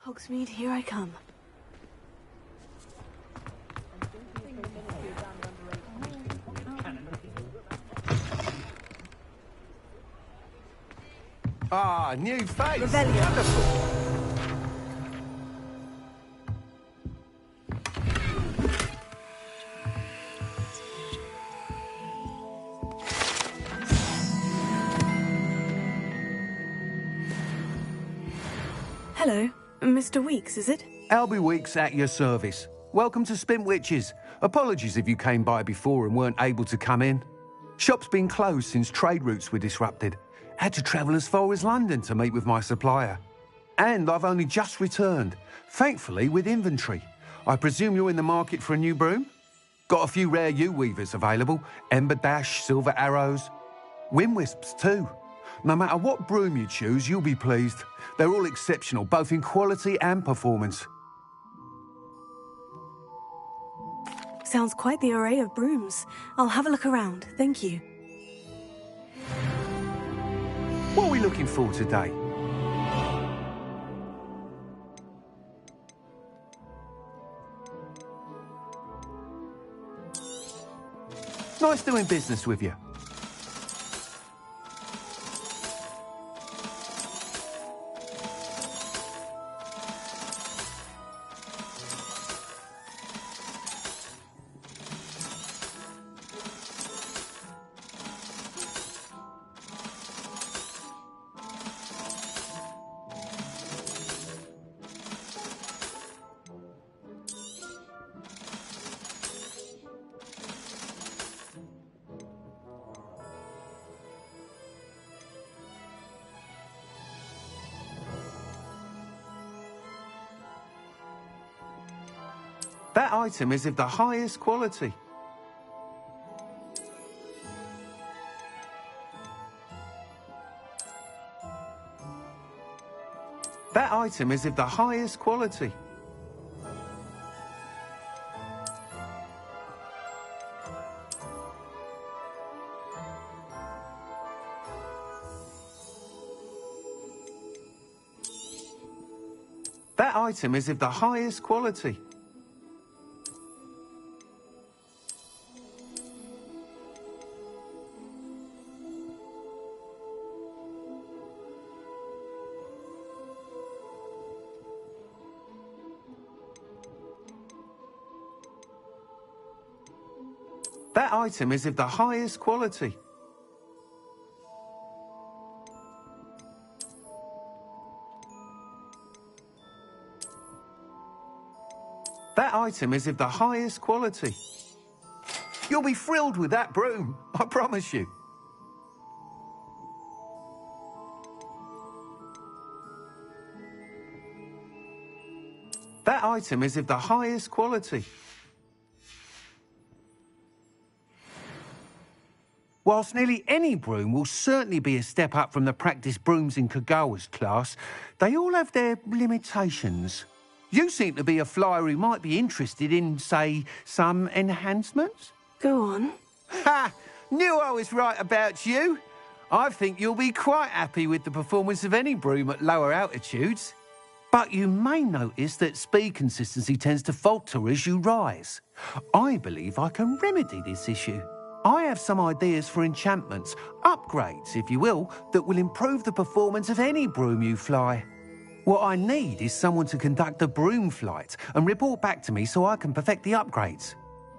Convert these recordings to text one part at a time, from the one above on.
Hogsmeade, here I come. Ah, new face. Revelio. Wonderful. Hello, Mr. Weeks, is it? Albie Weeks at your service. Welcome to Spintwitches. Apologies if you came by before and weren't able to come in. Shop's been closed since trade routes were disrupted. Had to travel as far as London to meet with my supplier. And I've only just returned, thankfully with inventory. I presume you're in the market for a new broom? Got a few rare yew-weavers available. Ember Dash, Silver Arrows. Wind Wisps too. No matter what broom you choose, you'll be pleased. They're all exceptional, both in quality and performance. Sounds quite the array of brooms. I'll have a look around, thank you. What are we looking for today? Nice doing business with you. That item is of the highest quality. That item is of the highest quality. That item is of the highest quality. That item is of the highest quality. That item is of the highest quality. You'll be thrilled with that broom, I promise you. That item is of the highest quality. Whilst nearly any broom will certainly be a step up from the practice brooms in Kagawa's class, they all have their limitations. You seem to be a flyer who might be interested in, say, some enhancements? Go on. Ha! Knew I was right about you. I think you'll be quite happy with the performance of any broom at lower altitudes. But you may notice that speed consistency tends to falter as you rise. I believe I can remedy this issue. I have some ideas for enchantments, upgrades, if you will, that will improve the performance of any broom you fly. What I need is someone to conduct a broom flight and report back to me so I can perfect the upgrades.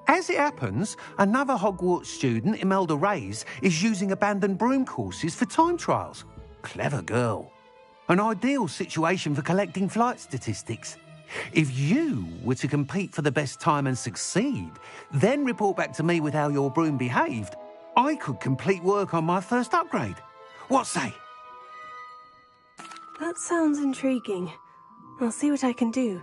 As it happens, another Hogwarts student, Imelda Reyes, is using abandoned broom courses for time trials. Clever girl. An ideal situation for collecting flight statistics. If you were to compete for the best time and succeed, then report back to me with how your broom behaved, I could complete work on my first upgrade. What say? That sounds intriguing. I'll see what I can do.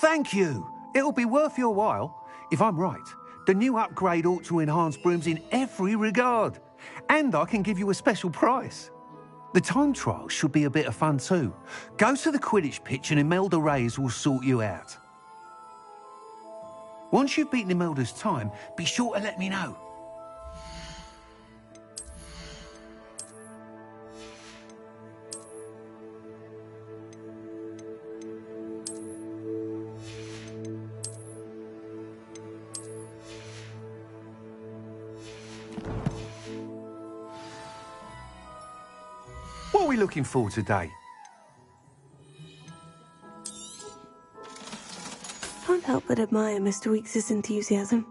Thank you. It'll be worth your while. If I'm right, the new upgrade ought to enhance brooms in every regard. And I can give you a special price. The time trial should be a bit of fun too. Go to the Quidditch pitch and Imelda Reyes will sort you out. Once you've beaten Imelda's time, be sure to let me know. What are we looking for today? Can't help but admire Mr. Weekes' enthusiasm.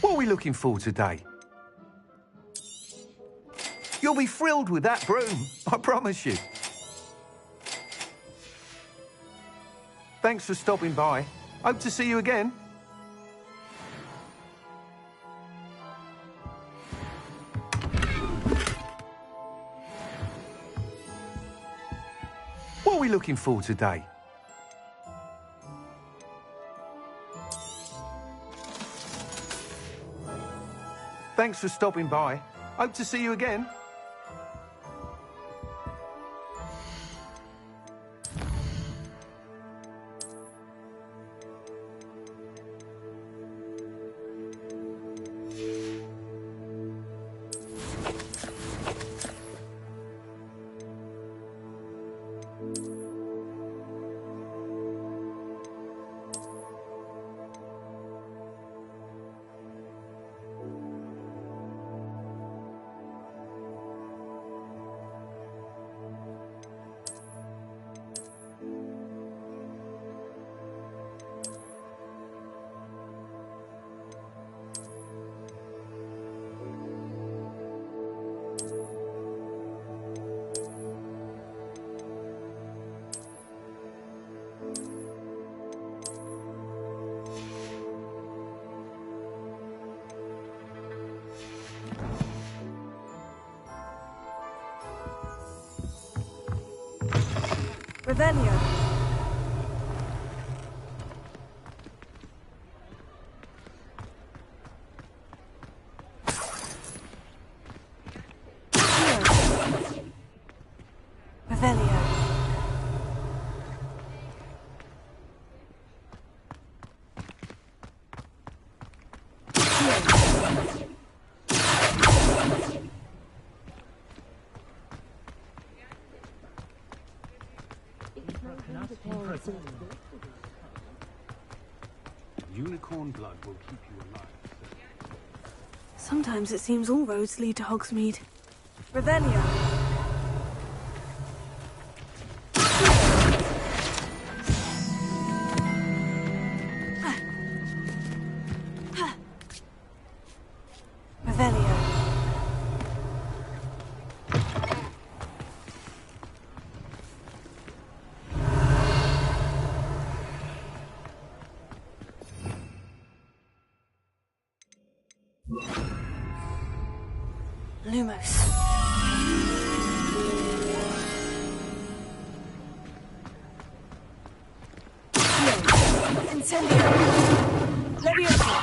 What are we looking for today? You'll be thrilled with that broom, I promise you. Thanks for stopping by. Hope to see you again. What are we looking for today? Thanks for stopping by. Hope to see you again. Revelio. Revelio. Unicorn blood will keep you alive. Sometimes it seems all roads lead to Hogsmeade. Revelio. Revelio. Lumos. Incendiary. Leviosa.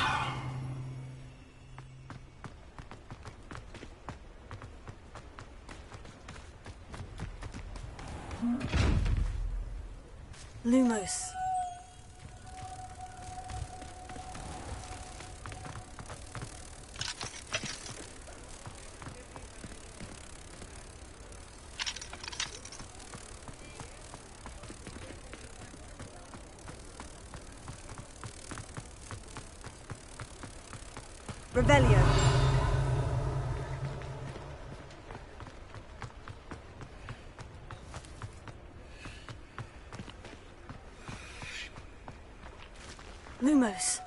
Lumos. Revelio. Lumos.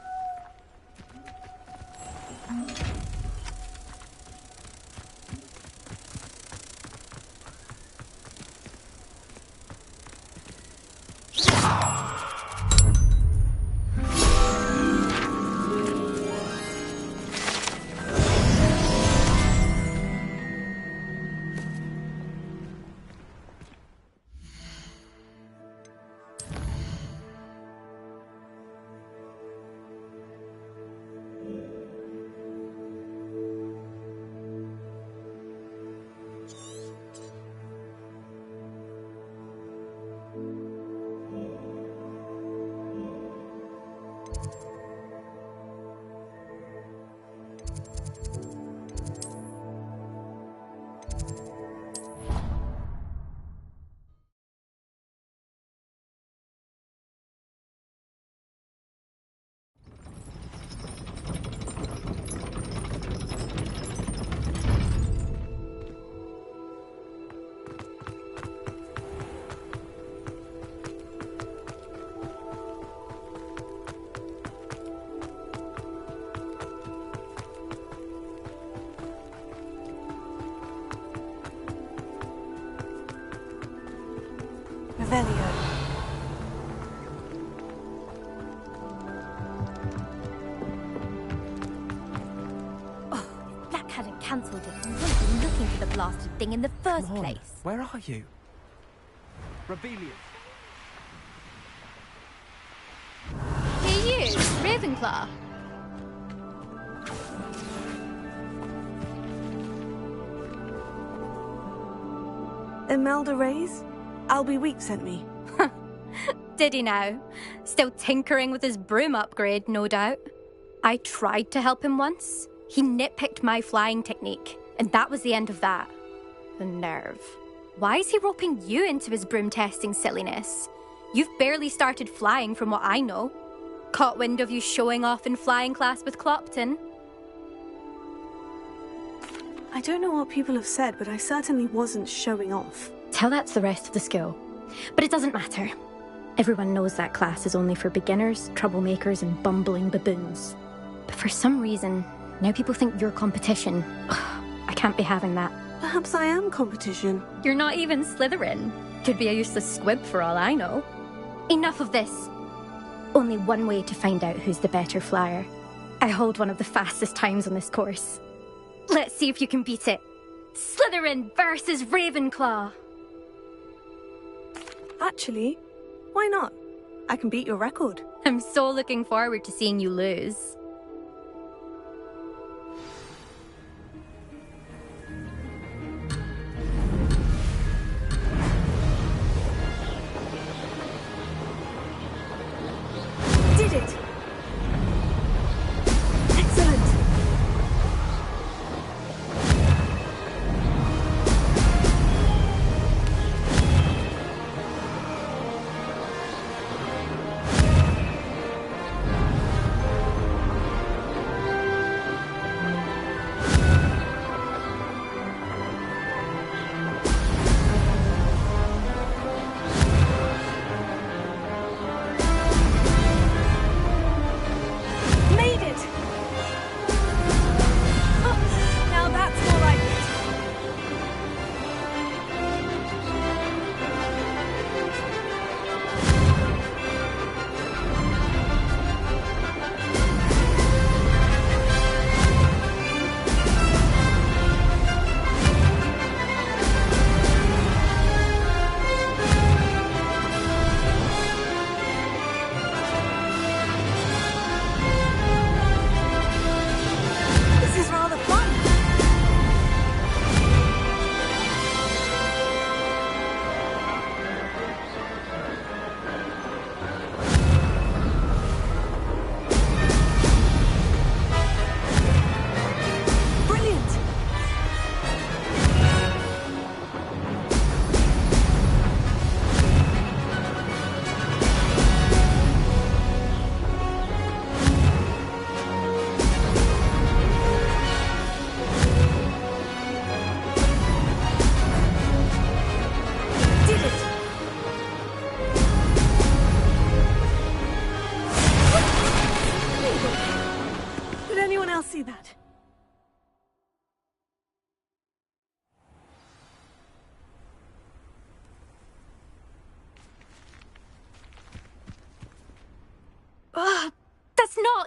Revelio. Oh, if Black hadn't cancelled it, we wouldn't be looking for the blasted thing in the first Come on, place. where are you? Rebellion. Hey you, Ravenclaw. Imelda Reyes? Albie Week sent me. Did he now? Still tinkering with his broom upgrade, no doubt. I tried to help him once. He nitpicked my flying technique, and that was the end of that. The nerve. Why is he roping you into his broom testing silliness? You've barely started flying from what I know. Caught wind of you showing off in flying class with Clopton. I don't know what people have said, but I certainly wasn't showing off. Tell that to the rest of the school. But it doesn't matter. Everyone knows that class is only for beginners, troublemakers, and bumbling baboons. But for some reason, now people think you're competition. Ugh, I can't be having that. Perhaps I am competition. You're not even Slytherin. Could be a useless squib for all I know. Enough of this. Only one way to find out who's the better flyer. I hold one of the fastest times on this course. Let's see if you can beat it. Slytherin versus Ravenclaw. Actually, why not? I can beat your record. I'm so looking forward to seeing you lose. Did it! Excellent!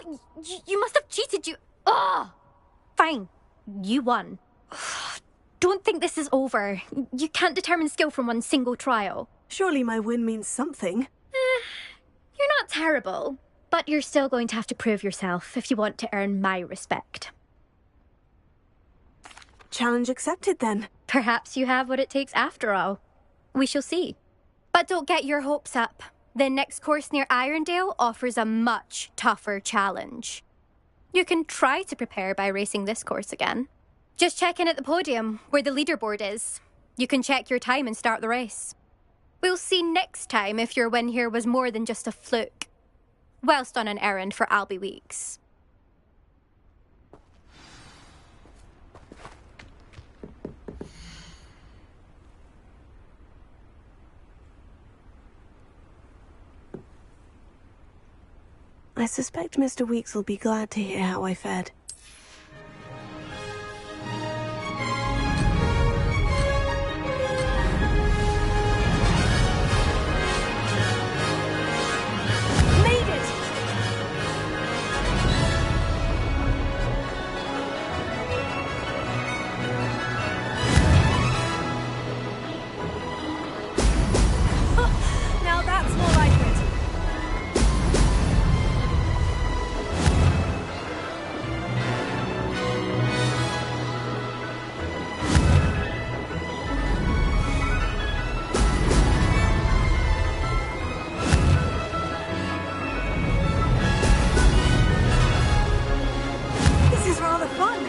not! You must have cheated, you... Ugh! Fine. You won. Don't think this is over. You can't determine skill from one single trial. Surely my win means something. You're not terrible, but you're still going to have to prove yourself if you want to earn my respect. Challenge accepted, then. Perhaps you have what it takes after all. We shall see. But don't get your hopes up. The next course near Irondale offers a much tougher challenge. You can try to prepare by racing this course again. Just check in at the podium, where the leaderboard is. You can check your time and start the race. We'll see next time if your win here was more than just a fluke. Whilst on an errand for Albie Weeks. I suspect Mr. Weeks will be glad to hear how I fared. Now that's more like it. This is rather fun.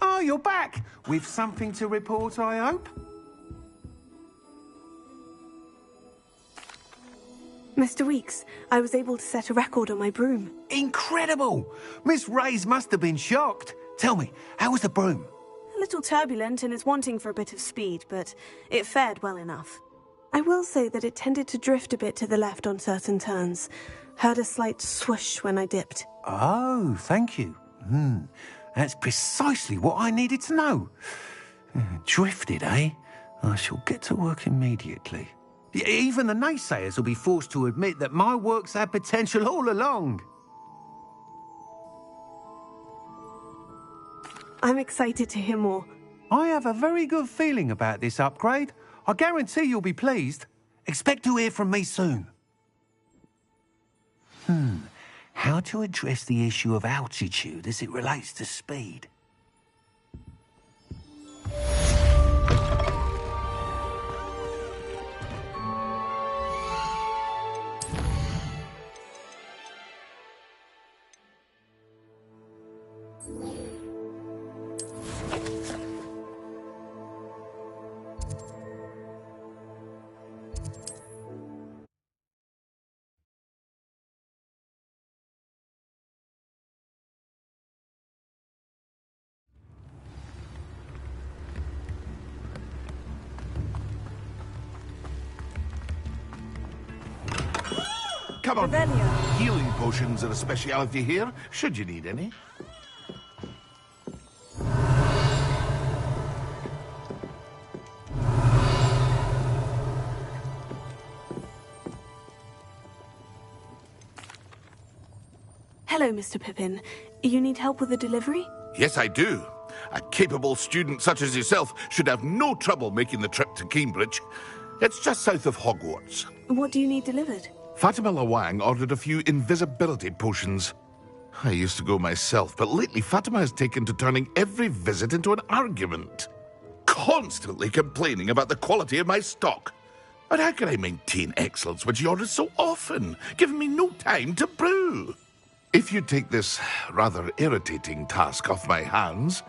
Oh, you're back! With something to report, I hope? Mr. Weeks, I was able to set a record on my broom. Incredible! Miss Reyes must have been shocked. Tell me, how was the broom? A little turbulent and is wanting for a bit of speed, but it fared well enough. I will say that it tended to drift a bit to the left on certain turns. Heard a slight swoosh when I dipped. Oh, thank you. That's precisely what I needed to know. Drifted, eh? I shall get to work immediately. Even the naysayers will be forced to admit that my work's had potential all along. I'm excited to hear more. I have a very good feeling about this upgrade. I guarantee you'll be pleased. Expect to hear from me soon. How to address the issue of altitude as it relates to speed? Come on. Revelio. Healing potions are a speciality here, should you need any. Hello, Mr. Pippin. You need help with a delivery? Yes, I do. A capable student such as yourself should have no trouble making the trip to Cambridge. It's just south of Hogwarts. What do you need delivered? Fatima Lawang ordered a few invisibility potions. I used to go myself, but lately Fatima has taken to turning every visit into an argument. Constantly complaining about the quality of my stock. But how can I maintain excellence when she orders so often, giving me no time to brew? If you take this rather irritating task off my hands,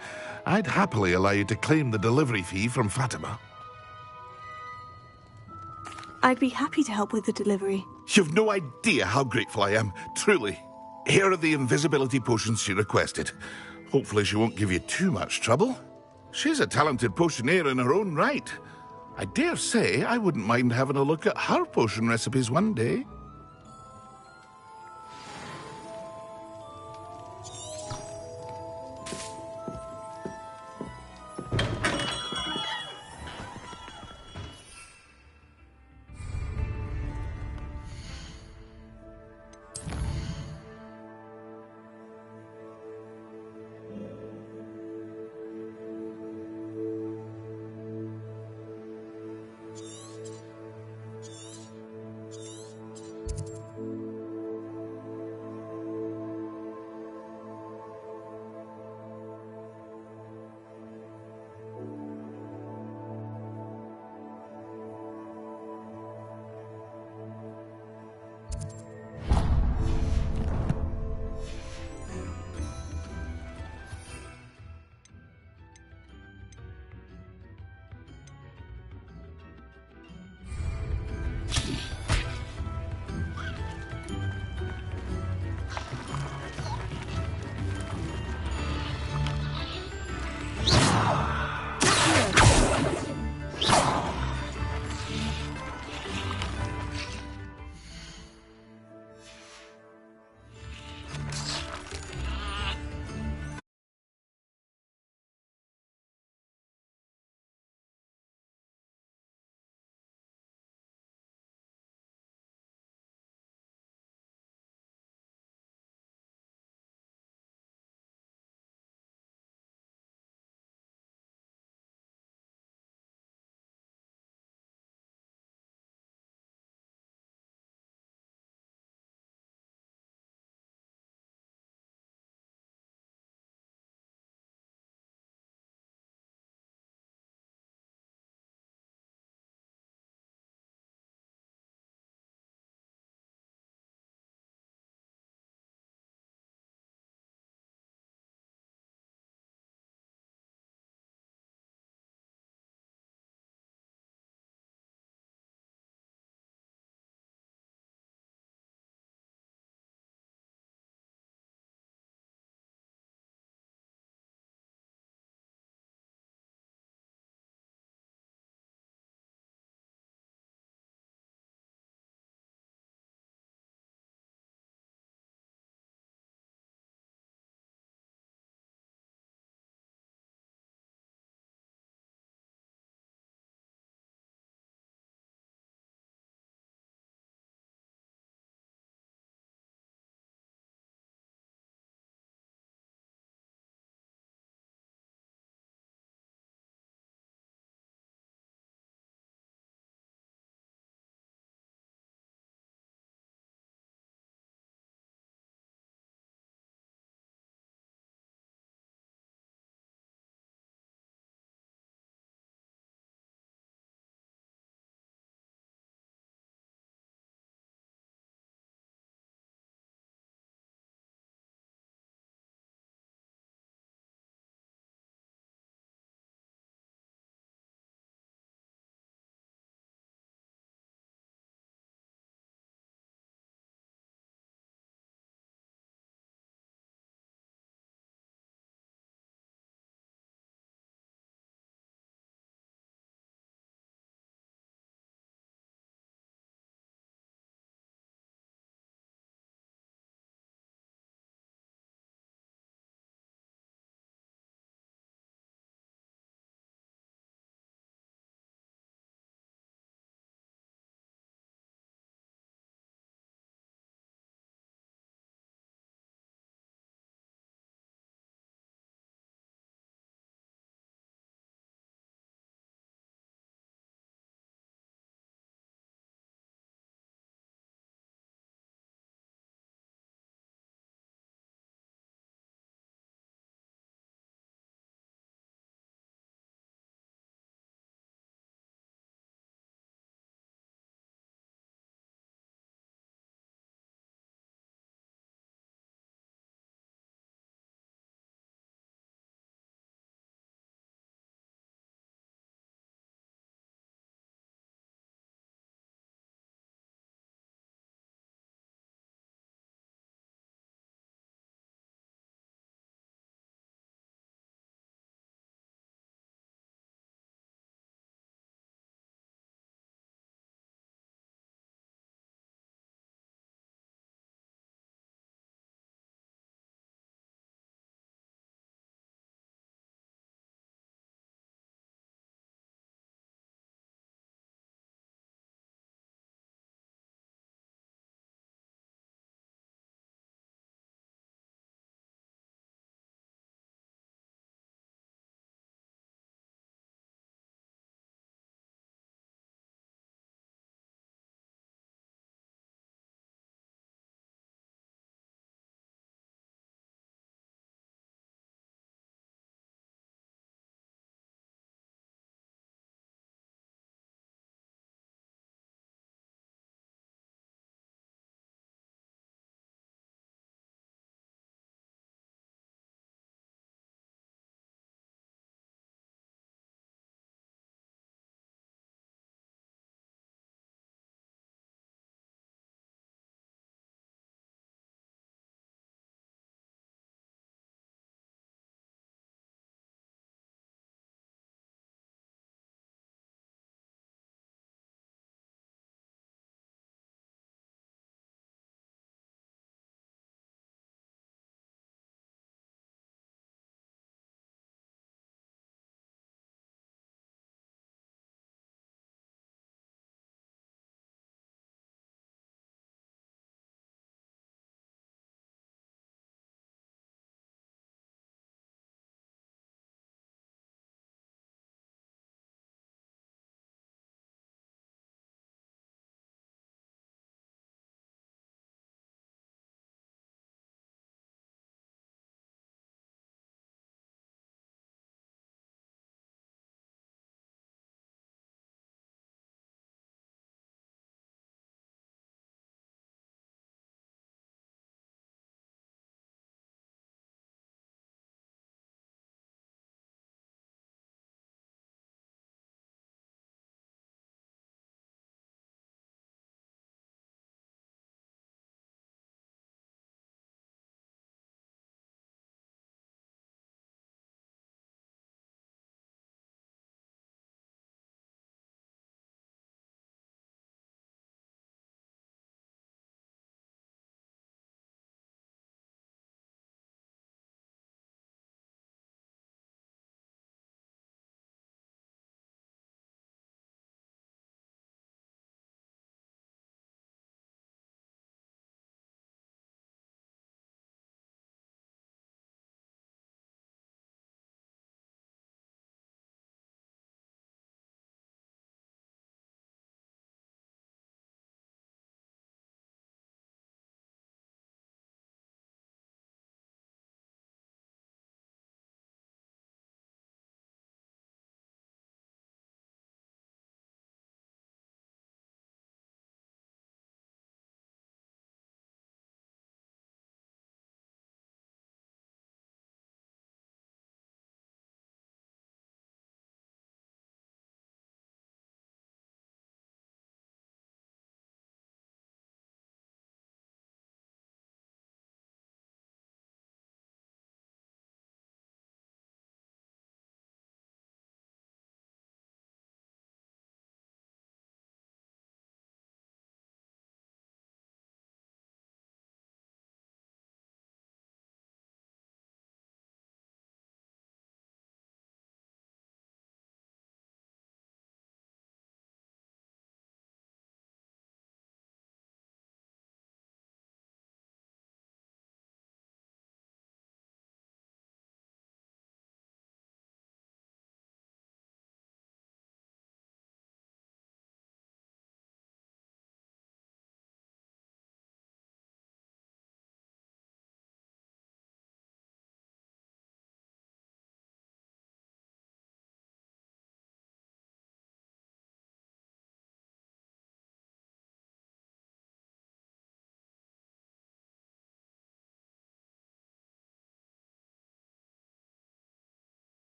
I'd happily allow you to claim the delivery fee from Fatima. I'd be happy to help with the delivery. You've no idea how grateful I am, truly. Here are the invisibility potions she requested. Hopefully she won't give you too much trouble. She's a talented potioneer in her own right. I dare say I wouldn't mind having a look at her potion recipes one day.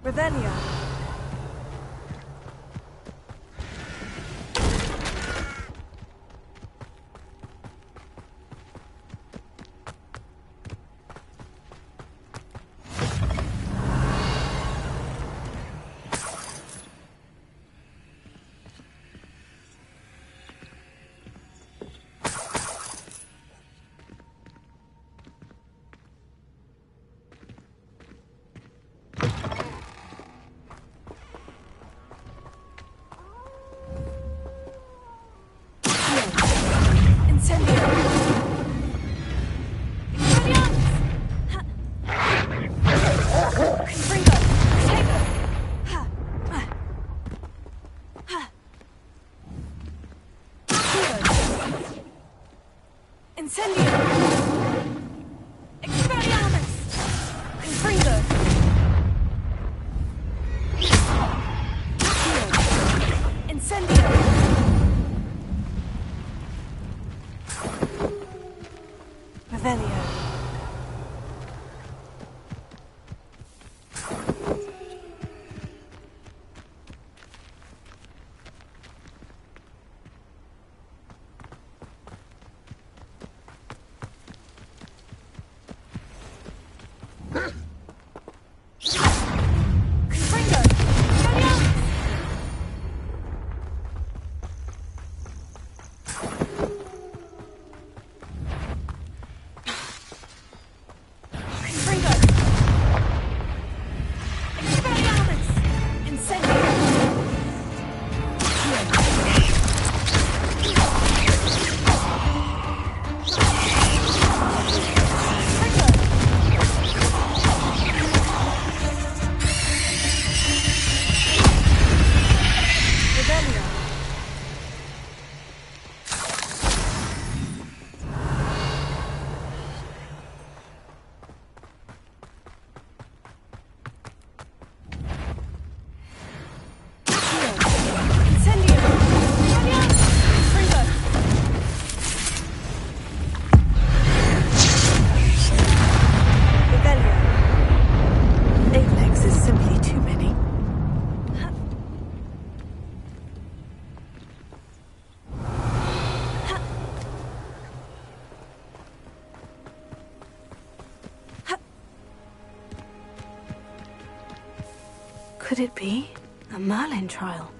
Revelio. Could it be a Merlin trial?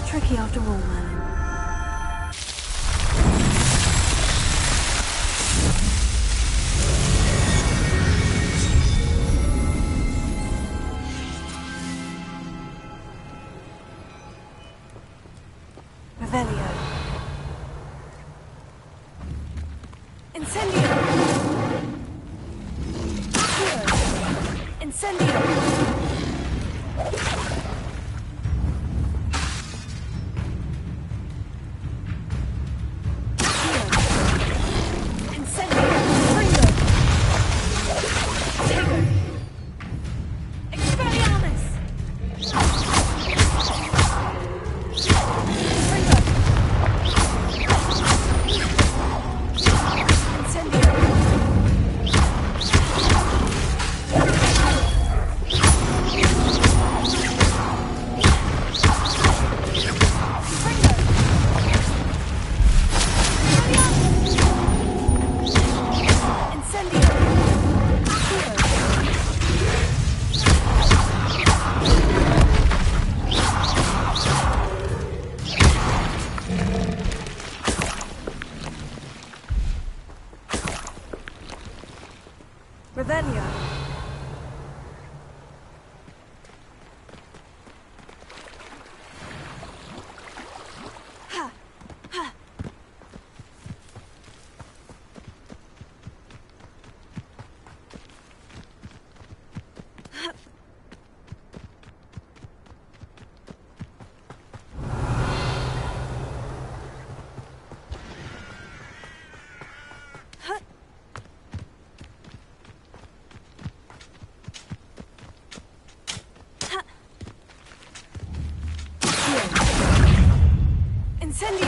Tricky after all, Merlin. Revelio. Incendio. Incendio. Incendio!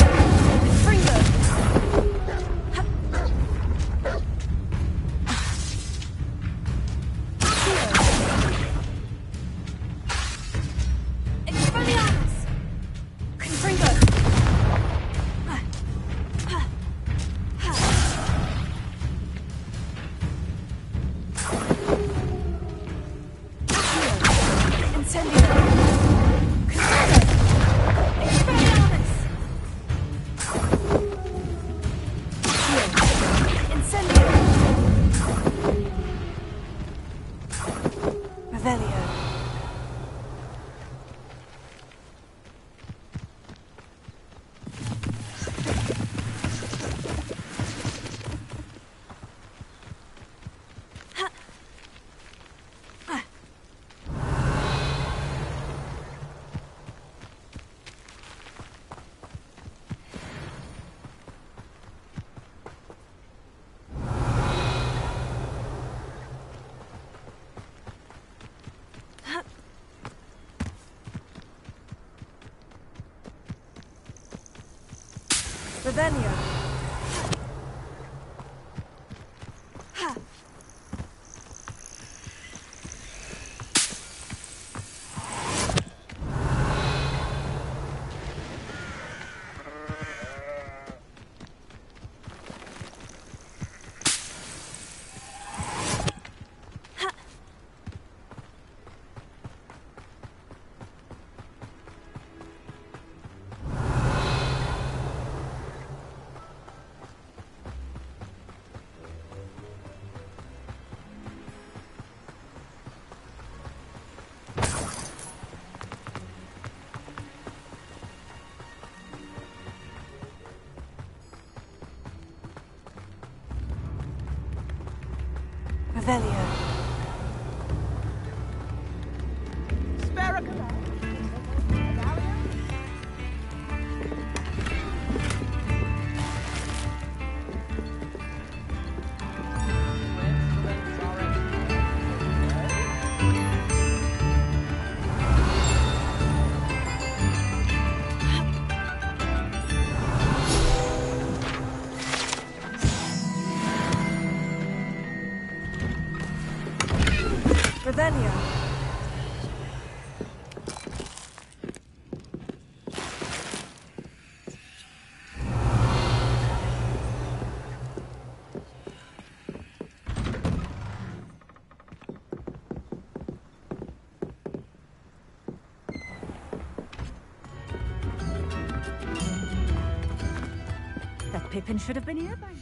Confringo! Expelliarmus! Confringo! Incendio! Revelio. Revelio. Revelio. That Pippin should have been here by now.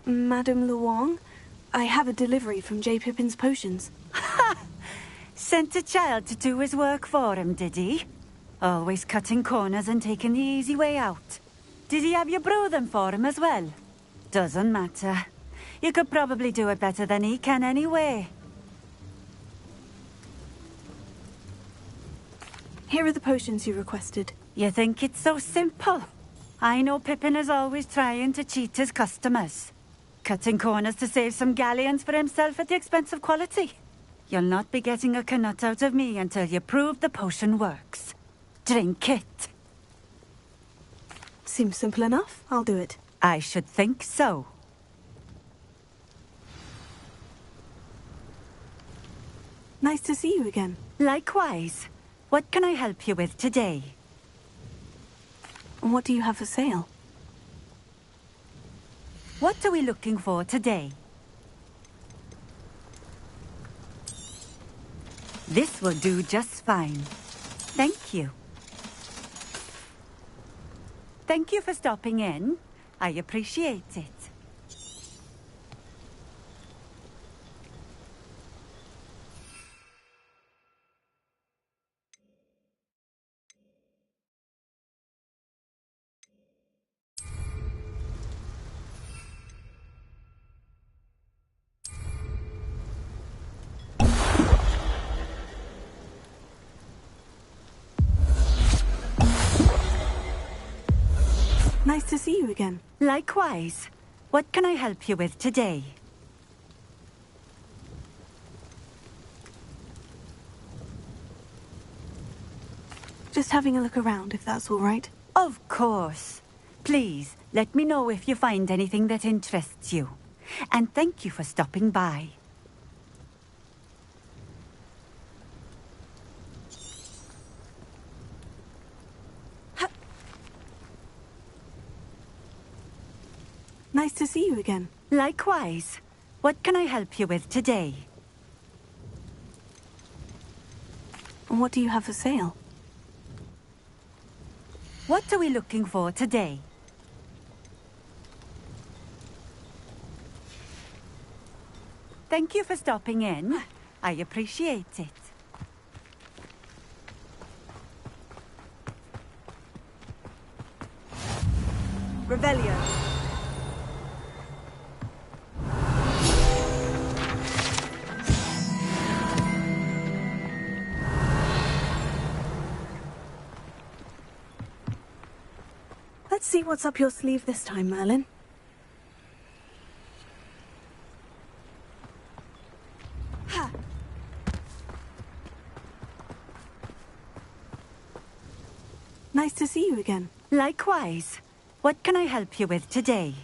Madame Luong, I have a delivery from J. Pippin's Potions. Sent a child to do his work for him, did he? Always cutting corners and taking the easy way out. Did he have you brew them for him as well? Doesn't matter. You could probably do it better than he can anyway. Here are the potions you requested. You think it's so simple? I know Pippin is always trying to cheat his customers. Cutting corners to save some galleons for himself at the expense of quality. You'll not be getting a canut out of me until you prove the potion works. Drink it. Seems simple enough. I'll do it. I should think so. Nice to see you again. Likewise. What can I help you with today? And what do you have for sale? What are we looking for today? This will do just fine. Thank you. Thank you for stopping in. I appreciate it. Nice to see you again. Likewise. What can I help you with today? Just having a look around, if that's all right. Of course. Please, let me know if you find anything that interests you. And thank you for stopping by. Nice to see you again. Likewise. What can I help you with today? And what do you have for sale? What are we looking for today? Thank you for stopping in. I appreciate it. Revelio. Let's see what's up your sleeve this time, Merlin. Nice to see you again. Likewise. What can I help you with today?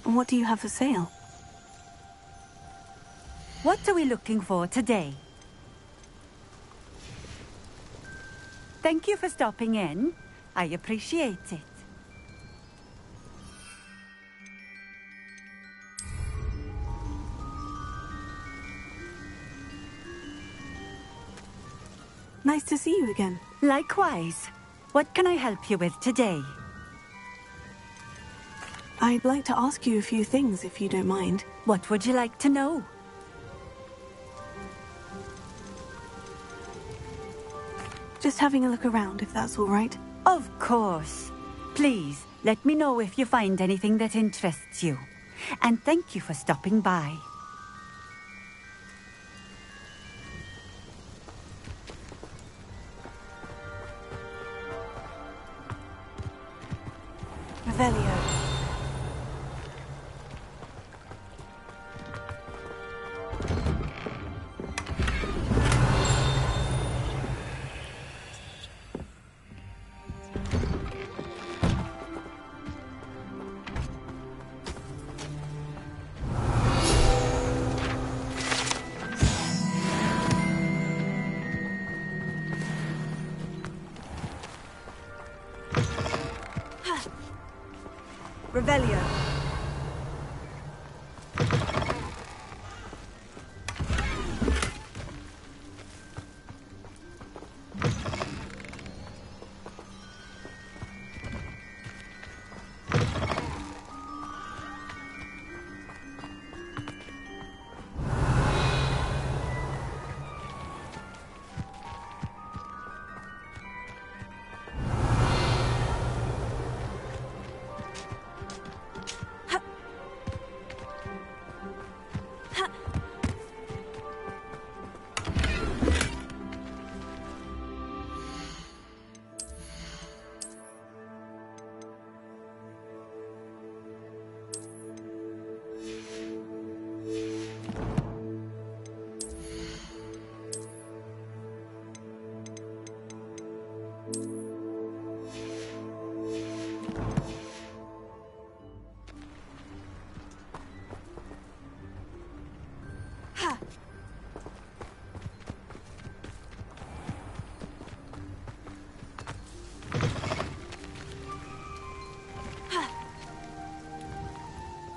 And what do you have for sale? What are we looking for today? Thank you for stopping in. I appreciate it. Nice to see you again. Likewise. What can I help you with today? I'd like to ask you a few things, if you don't mind. What would you like to know? Just having a look around, if that's all right. Of course. Please, let me know if you find anything that interests you. And thank you for stopping by. Revelio. Revelio.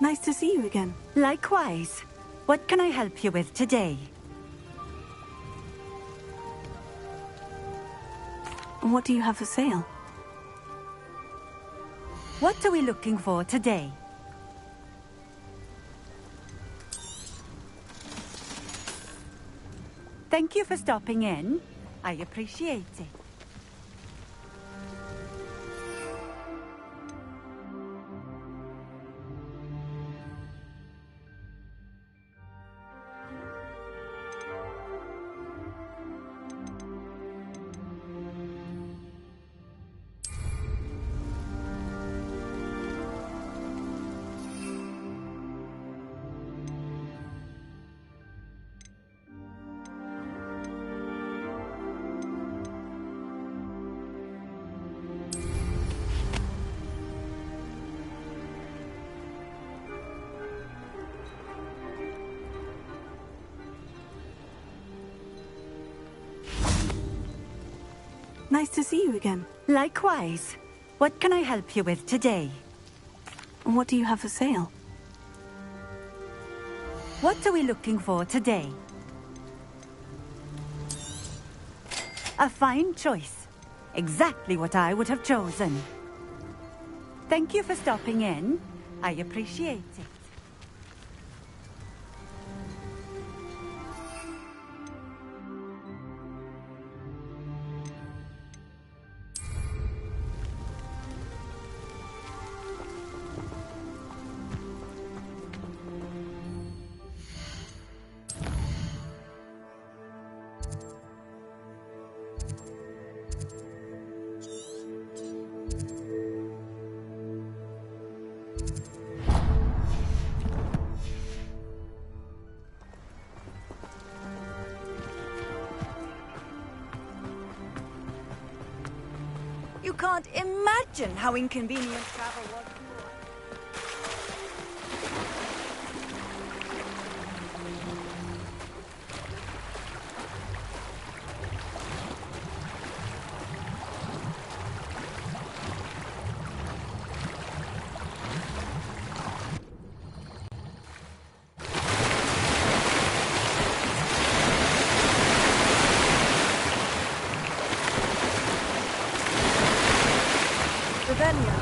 Nice to see you again. Likewise. What can I help you with today? What do you have for sale? What are we looking for today? Thank you for stopping in. I appreciate it. Nice to see you again. Likewise. What can I help you with today? What do you have for sale? What are we looking for today? A fine choice. Exactly what I would have chosen. Thank you for stopping in. I appreciate it. You can't imagine how inconvenient travel was. Rebellion.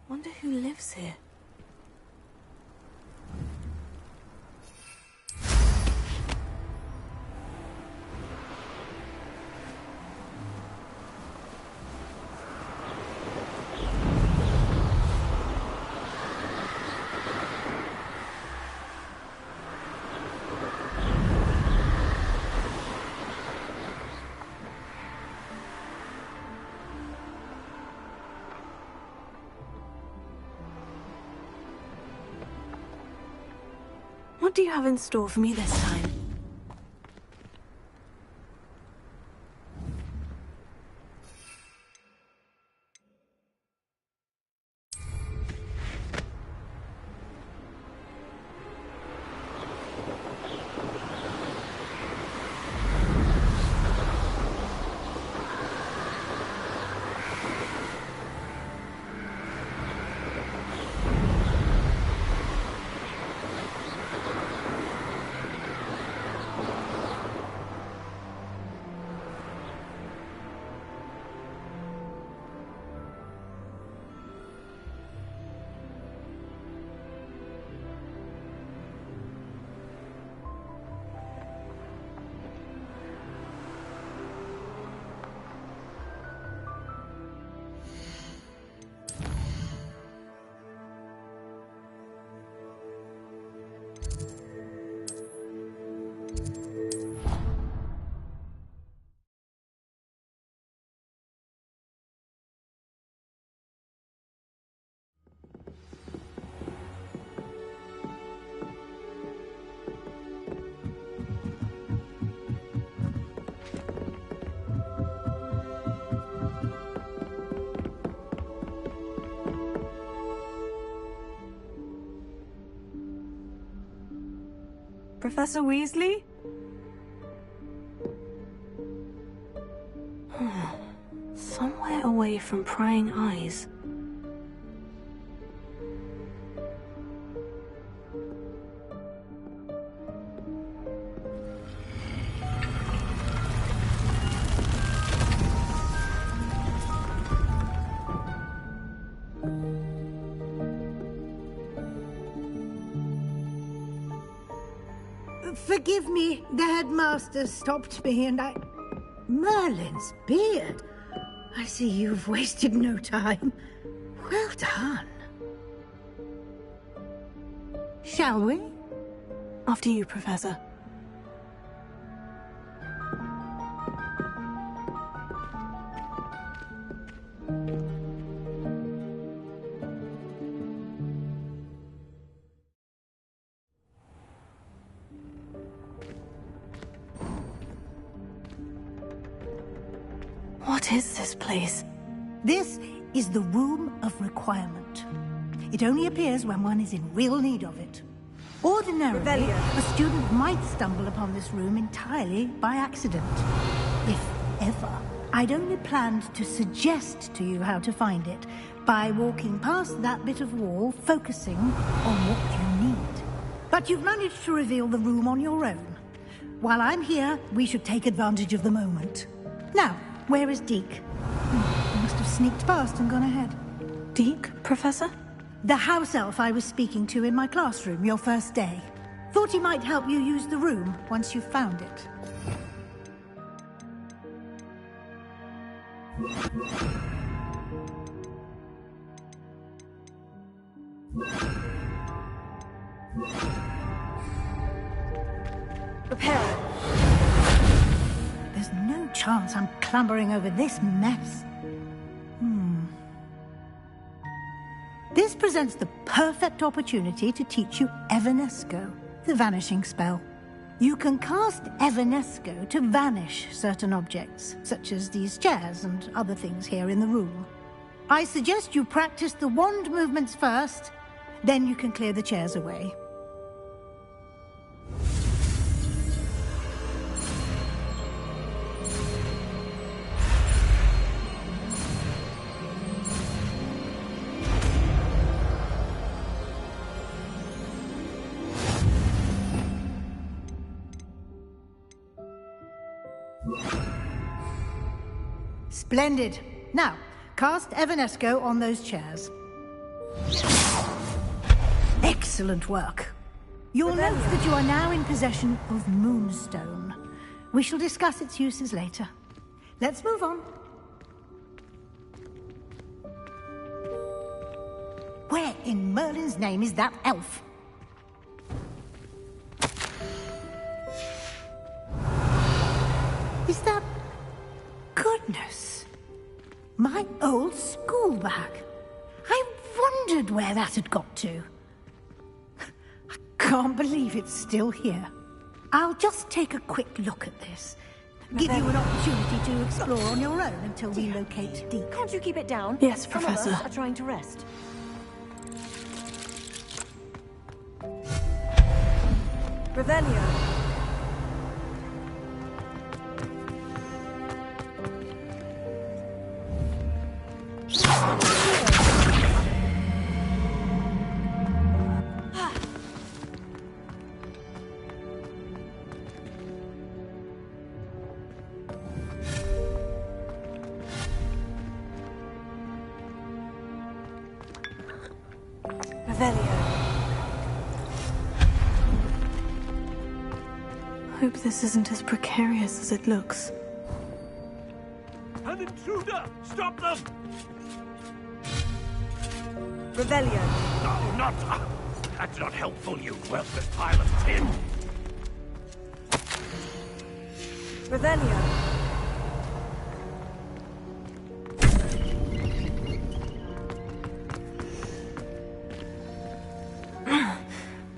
Wonder who lives here. What do you have in store for me this time? Professor Weasley? Somewhere away from prying eyes. Forgive me, the headmaster stopped me and I... Merlin's beard. I see you've wasted no time. Well done. Shall we? After you, Professor. What is this place? This is the Room of Requirement. It only appears when one is in real need of it. Ordinarily, a student might stumble upon this room entirely by accident. If ever. I'd only planned to suggest to you how to find it by walking past that bit of wall, focusing on what you need. But you've managed to reveal the room on your own. While I'm here, we should take advantage of the moment. Now, where is Deke? He must have sneaked past and gone ahead. Deke, Professor? The house elf I was speaking to in my classroom your first day. Thought he might help you use the room once you've found it. Prepare. There's no chance I'm clambering over this mess. This presents the perfect opportunity to teach you Evanesco, the vanishing spell. You can cast Evanesco to vanish certain objects, such as these chairs and other things here in the room. I suggest you practice the wand movements first, then you can clear the chairs away. Splendid. Now, cast Evanesco on those chairs. Excellent work. You'll note that you are now in possession of Moonstone. We shall discuss its uses later. Let's move on. Where in Merlin's name is that elf? Is that... Goodness. My old school bag. I wondered where that had got to. I can't believe it's still here. I'll just take a quick look at this. Give you an opportunity to explore on your own until we locate Deke. Can't you keep it down? Yes, Some Professor. of us are trying to rest. Revelio. Hope this isn't as precarious as it looks. An intruder! Stop them! Revelio. No, not... That's not helpful, you worthless pile of tin! Revelio.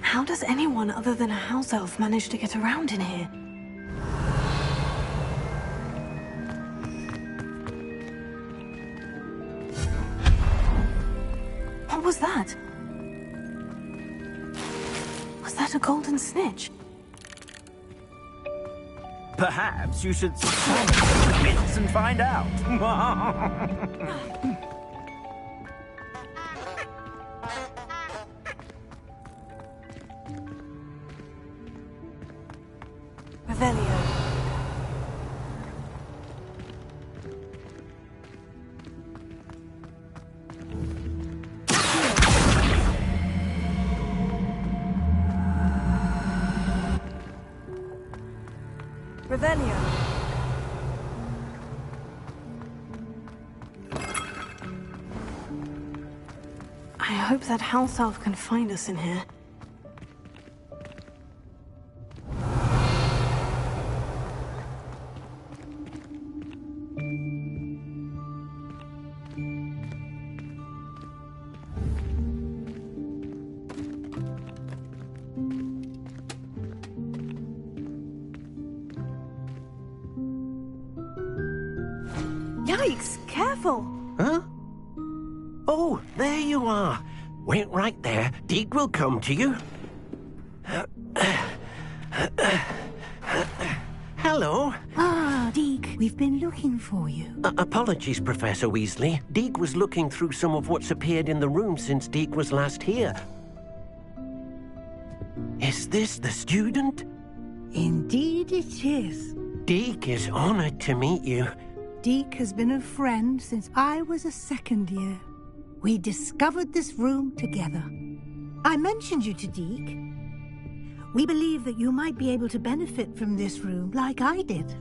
How does anyone other than a house elf manage to get around in here? What was that? Was that a golden snitch? Perhaps you should summon the bits and find out. Revelio. Revelio. I hope that house elf can find us in here. Yikes! Careful! Huh? Oh, there you are. Wait right there. Deke will come to you. Hello. Ah, Deke, we've been looking for you. Apologies, Professor Weasley. Deke was looking through some of what's appeared in the room since Deke was last here. Is this the student? Indeed it is. Deke is honored to meet you. Deke has been a friend since I was a second year. We discovered this room together. I mentioned you to Deke. We believe that you might be able to benefit from this room like I did.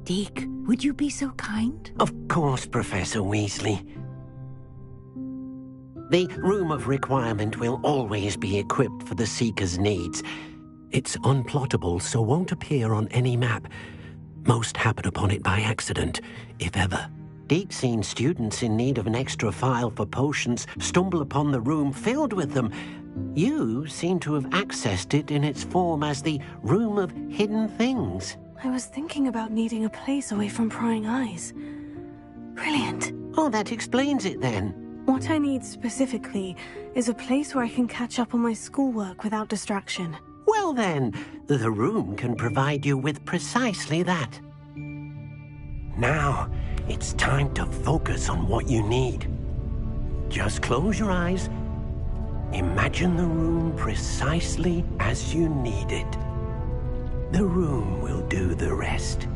Deke, would you be so kind? Of course, Professor Weasley. The Room of Requirement will always be equipped for the Seeker's needs. It's unplottable, so won't appear on any map. Most happen upon it by accident, if ever. Deke's seen students in need of an extra file for potions stumble upon the room filled with them. You seem to have accessed it in its form as the Room of Hidden Things. I was thinking about needing a place away from prying eyes. Brilliant. Oh, that explains it then. What I need specifically is a place where I can catch up on my schoolwork without distraction. Well then, the room can provide you with precisely that. Now, it's time to focus on what you need. Just close your eyes. Imagine the room precisely as you need it. The room will do the rest.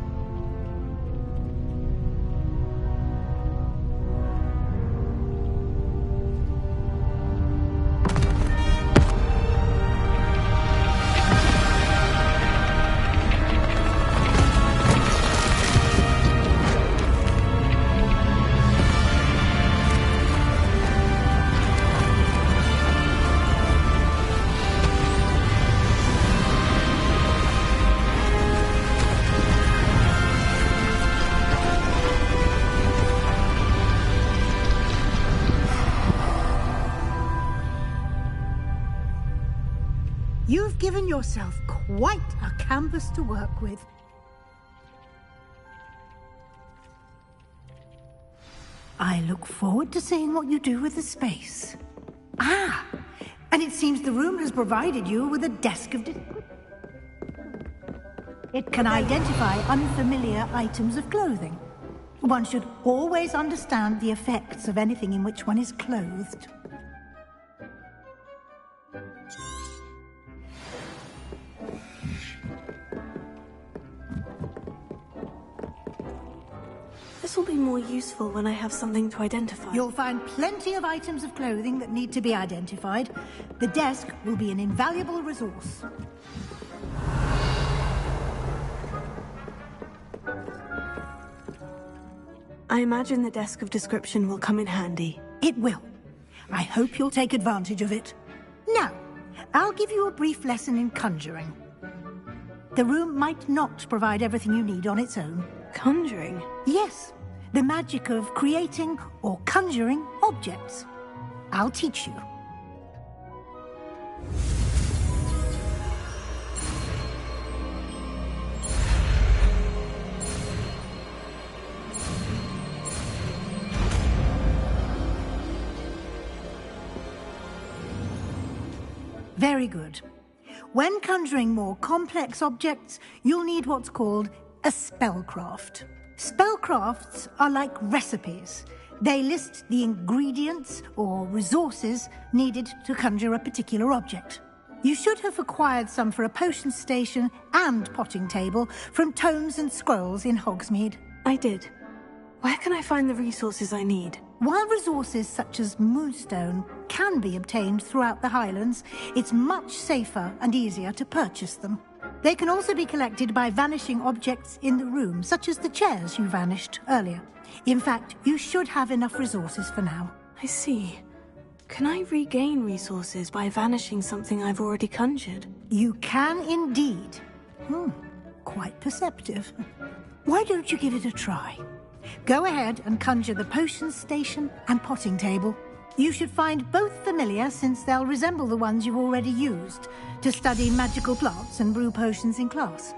You've given yourself quite a canvas to work with. I look forward to seeing what you do with the space. Ah, and it seems the room has provided you with a desk of... It can identify unfamiliar items of clothing. One should always understand the effects of anything in which one is clothed. This will be more useful when I have something to identify. You'll find plenty of items of clothing that need to be identified. The desk will be an invaluable resource. I imagine the desk of description will come in handy. It will. I hope you'll take advantage of it. Now, I'll give you a brief lesson in conjuring. The room might not provide everything you need on its own. Conjuring? Yes, the magic of creating or conjuring objects. I'll teach you. Very good. When conjuring more complex objects, you'll need what's called A spellcraft. Spellcrafts are like recipes. They list the ingredients or resources needed to conjure a particular object. You should have acquired some for a potion station and potting table from tomes and scrolls in Hogsmeade. I did. Where can I find the resources I need? While resources such as moonstone can be obtained throughout the Highlands, it's much safer and easier to purchase them. They can also be collected by vanishing objects in the room, such as the chairs you vanished earlier. In fact, you should have enough resources for now. I see. Can I regain resources by vanishing something I've already conjured? You can indeed. Quite perceptive. Why don't you give it a try? Go ahead and conjure the potion station and potting table. You should find both familiar, since they'll resemble the ones you've already used to study magical plants and brew potions in class.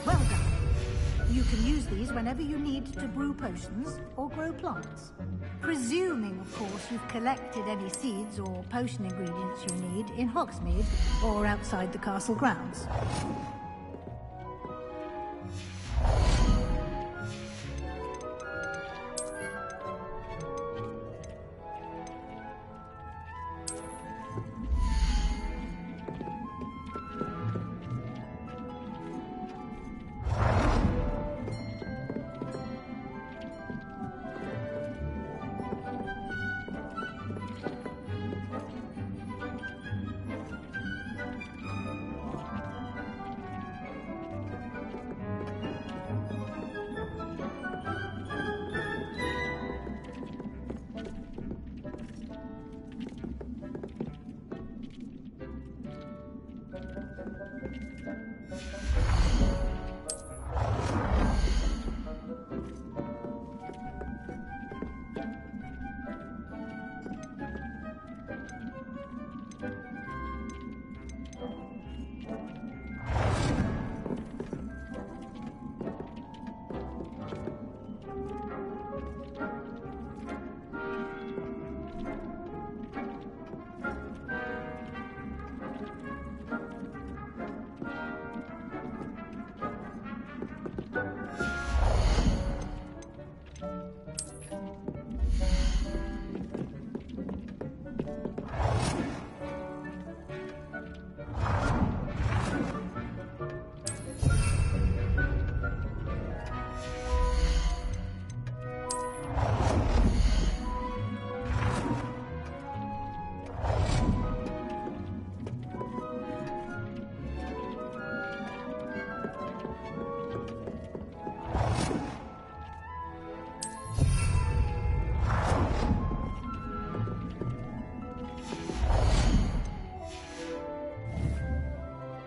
Well done. You can use these whenever you need to brew potions or grow plants. Presuming, of course, you've collected any seeds or potion ingredients you need in Hogsmeade or outside the castle grounds.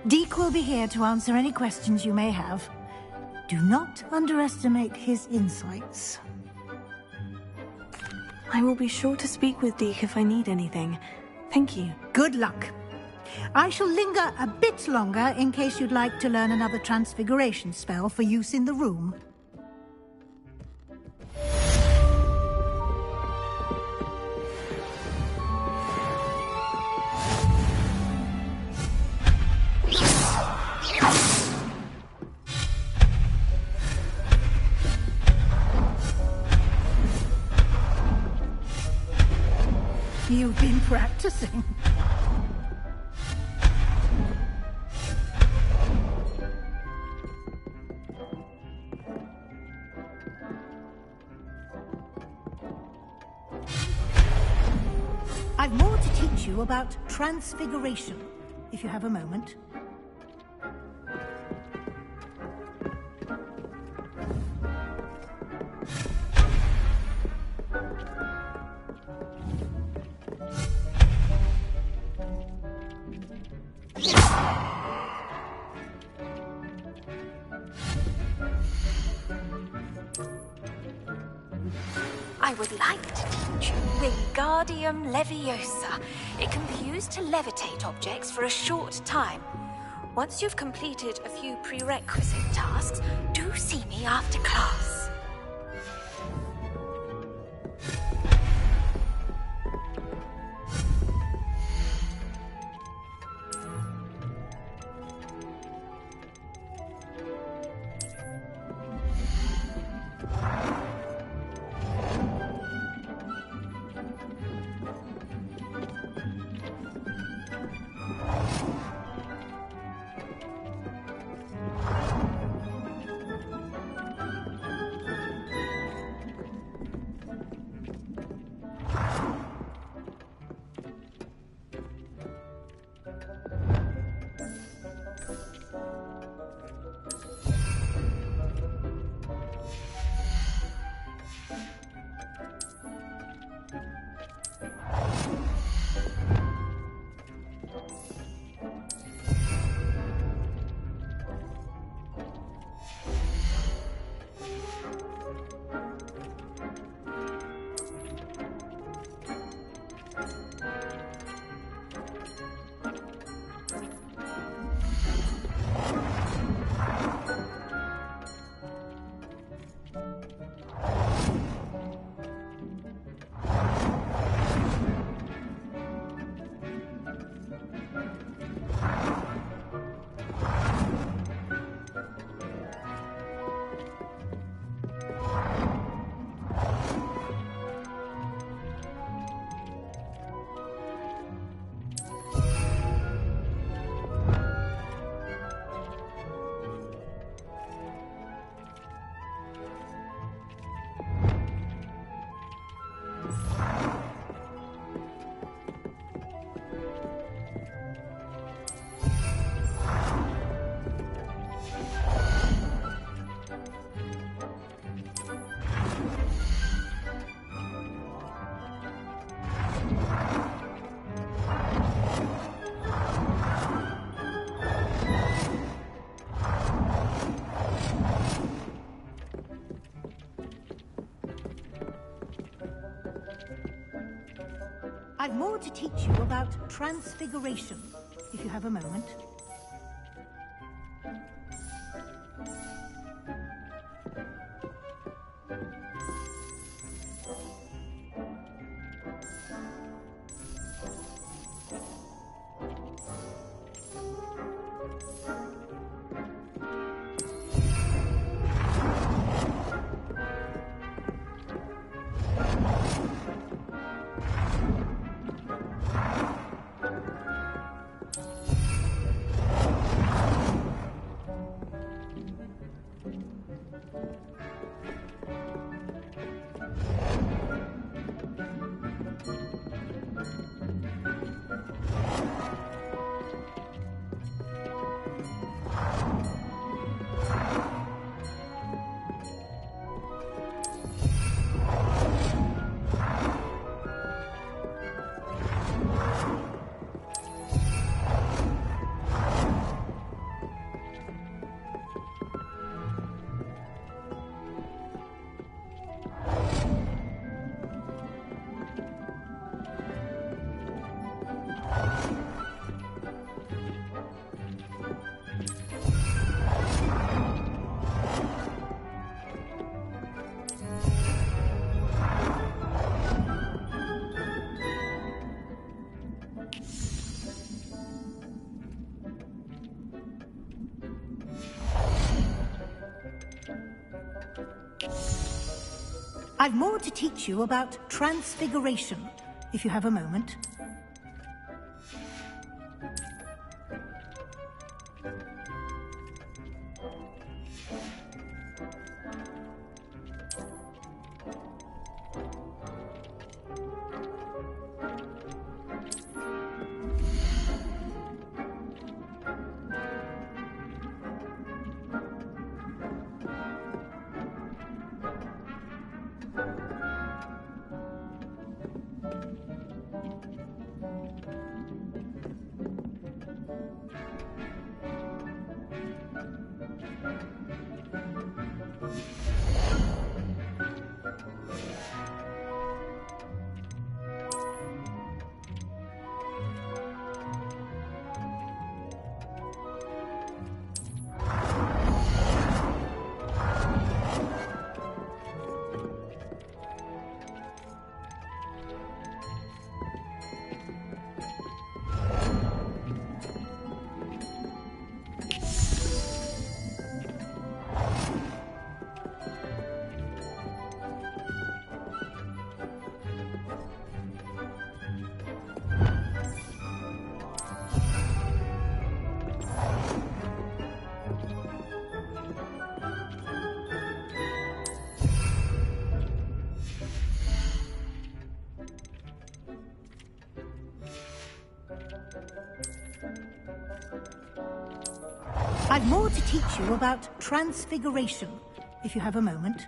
Deke will be here to answer any questions you may have. Do not underestimate his insights. I will be sure to speak with Deke if I need anything. Thank you. Good luck. I shall linger a bit longer in case you'd like to learn another transfiguration spell for use in the room. You've been practicing. I've more to teach you about transfiguration, if you have a moment. I would like to teach you Wingardium Leviosa. It can be used to levitate objects for a short time. Once you've completed a few prerequisite tasks, do see me after class. I've more to teach you about transfiguration, if you have a moment. I've more to teach you about transfiguration, if you have a moment. I've more to teach you about transfiguration, if you have a moment.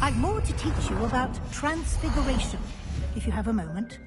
I've more to teach you about transfiguration, if you have a moment.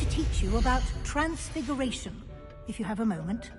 to teach you about transfiguration, if you have a moment.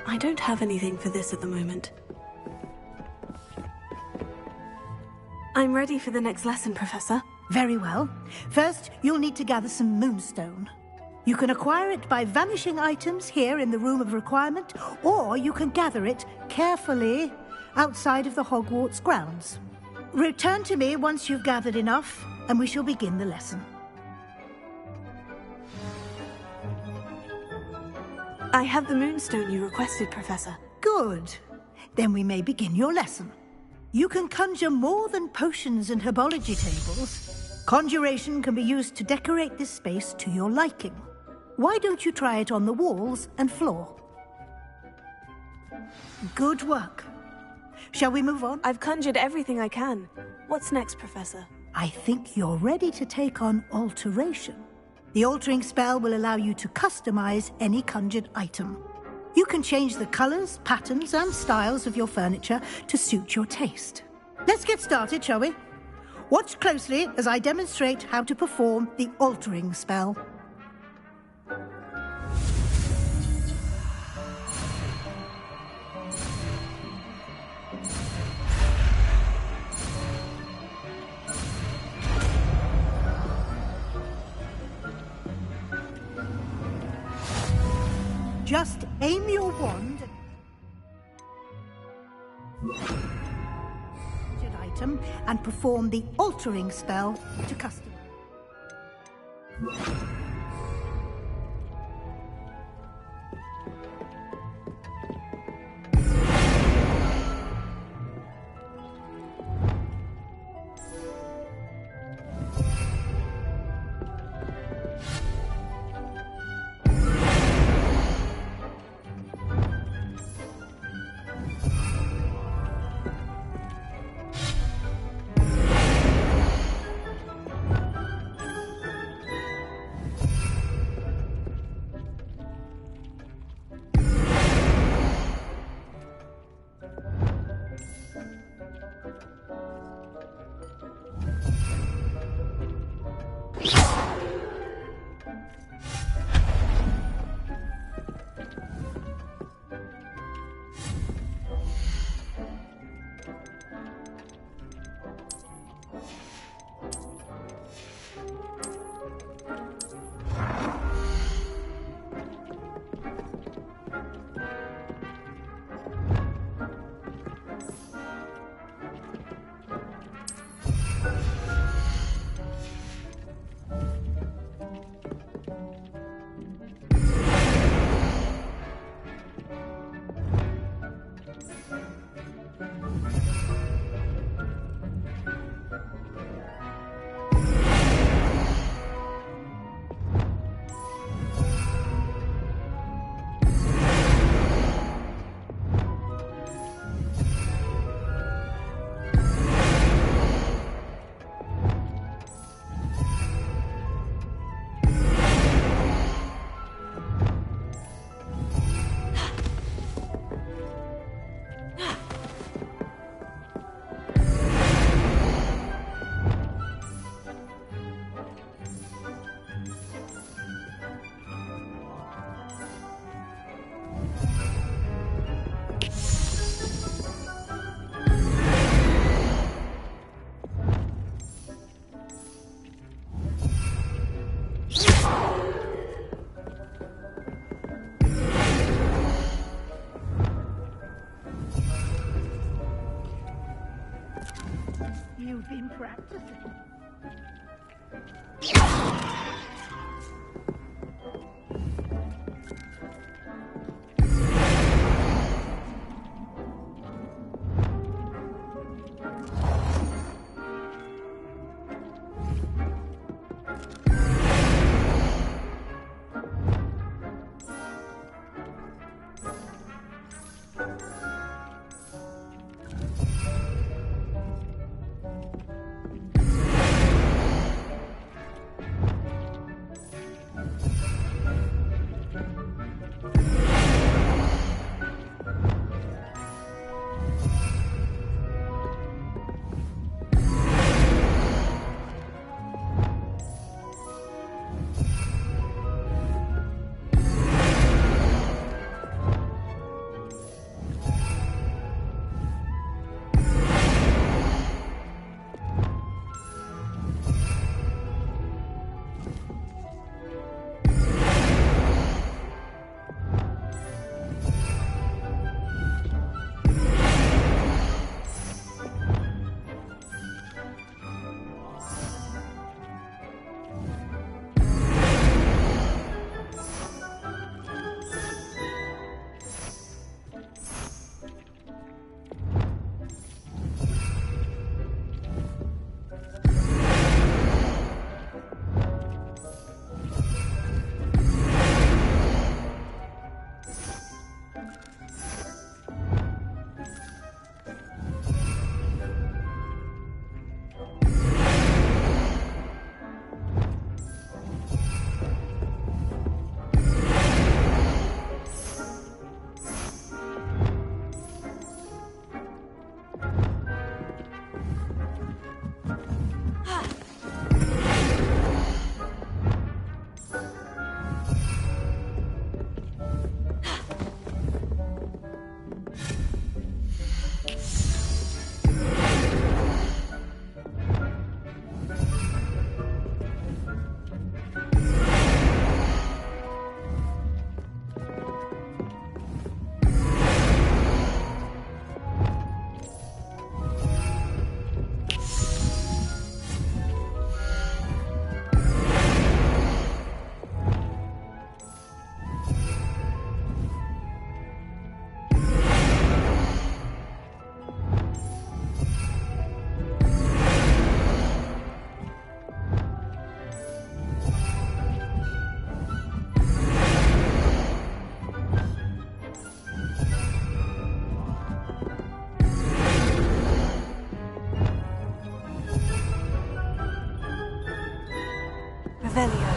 I don't have anything for this at the moment. I'm ready for the next lesson, Professor. Very well. First, you'll need to gather some moonstone. You can acquire it by vanishing items here in the Room of Requirement, or you can gather it carefully outside of the Hogwarts grounds. Return to me once you've gathered enough, and we shall begin the lesson. I have the moonstone you requested, Professor. Good. Then we may begin your lesson. You can conjure more than potions and herbology tables. Conjuration can be used to decorate this space to your liking. Why don't you try it on the walls and floor? Good work. Shall we move on? I've conjured everything I can. What's next, Professor? I think you're ready to take on alteration. The altering spell will allow you to customize any conjured item. You can change the colors, patterns, and styles of your furniture to suit your taste. Let's get started, shall we? Watch closely as I demonstrate how to perform the altering spell. Just aim your wand at item and perform the altering spell to customize. You've been practicing. Revelio.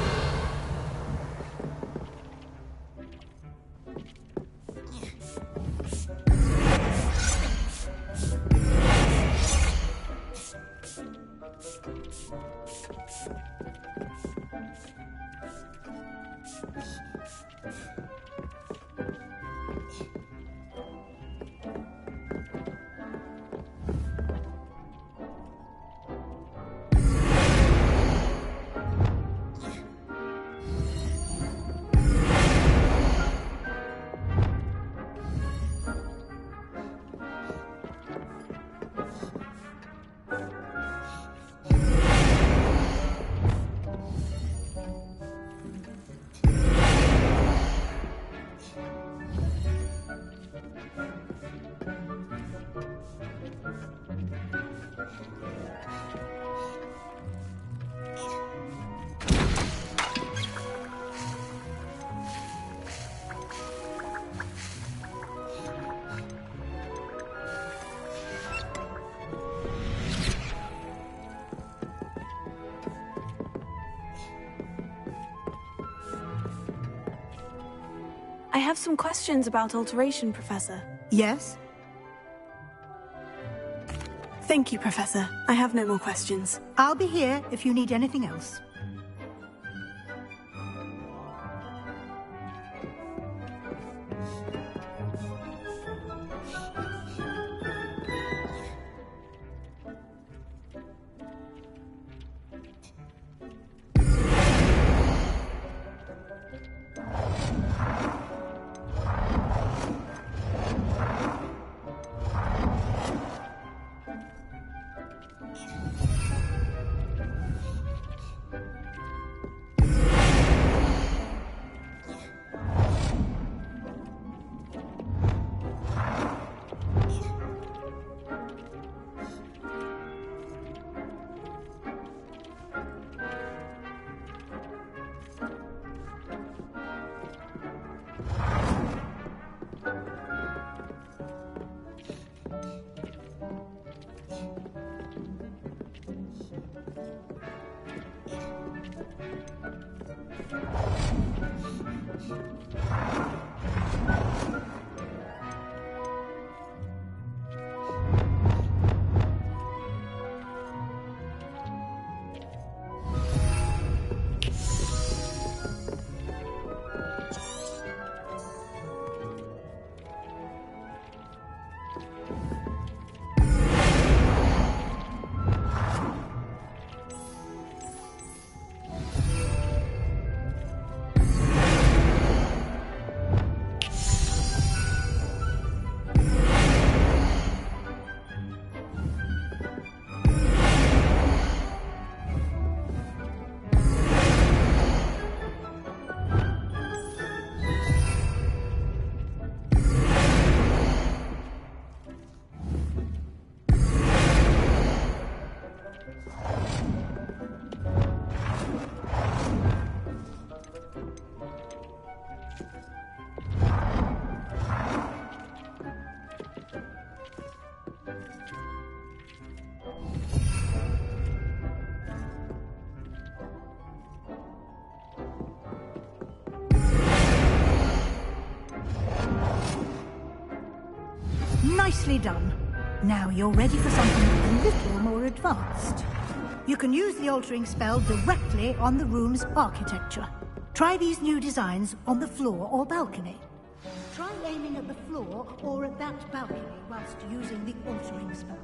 I have some questions about alteration, Professor. Yes? Thank you, Professor. I have no more questions. I'll be here if you need anything else. Nicely done. Now you're ready for something a little more advanced. You can use the altering spell directly on the room's architecture. Try these new designs on the floor or balcony. Try aiming at the floor or at that balcony whilst using the altering spell.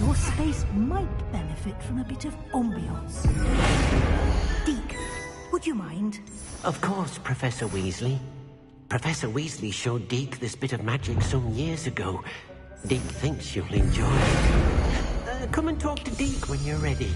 Your space might benefit from a bit of ambiance. Deke, would Would you mind? Of course, Professor Weasley. Professor Weasley showed Deke this bit of magic some years ago. Deke thinks you'll enjoy it. Come and talk to Deke when you're ready.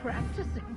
practicing.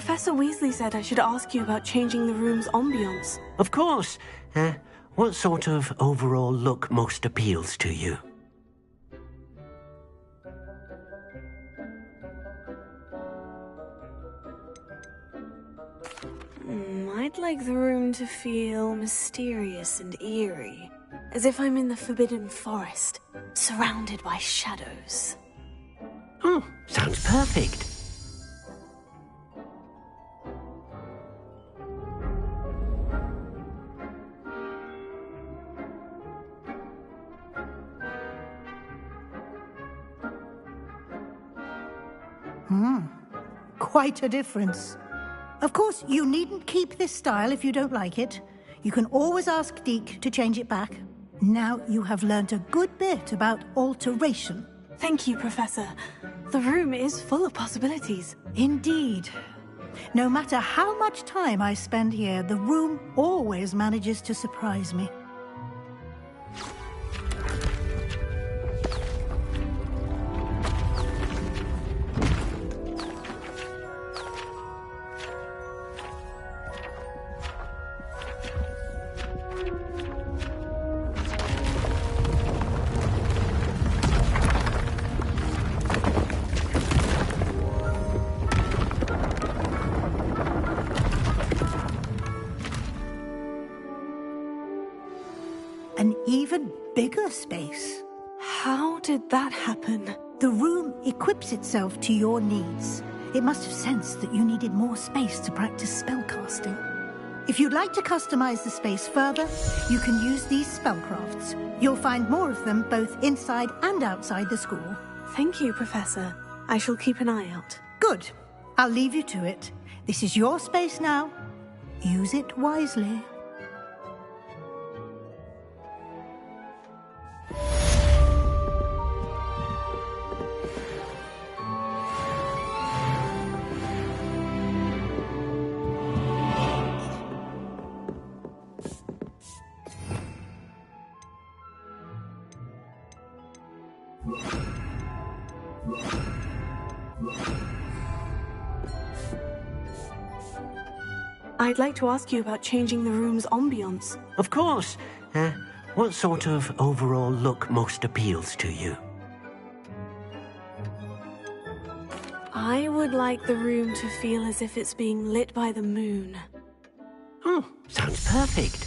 Professor Weasley said I should ask you about changing the room's ambience. Of course. What sort of overall look most appeals to you? I'd like the room to feel mysterious and eerie, as if I'm in the Forbidden Forest, surrounded by shadows. Oh, sounds perfect. Quite a difference. Of course, you needn't keep this style if you don't like it. You can always ask Deke to change it back. Now you have learnt a good bit about alteration. Thank you, Professor. The room is full of possibilities. Indeed. No matter how much time I spend here, the room always manages to surprise me. An even bigger space. How did that happen? The room equips itself to your needs. It must have sensed that you needed more space to practice spellcasting. If you'd like to customize the space further, you can use these spellcrafts. You'll find more of them both inside and outside the school. Thank you, Professor. I shall keep an eye out. Good. I'll leave you to it. This is your space now. Use it wisely. I'd like to ask you about changing the room's ambience. Of course. What sort of overall look most appeals to you? I would like the room to feel as if it's being lit by the moon. Oh, sounds perfect.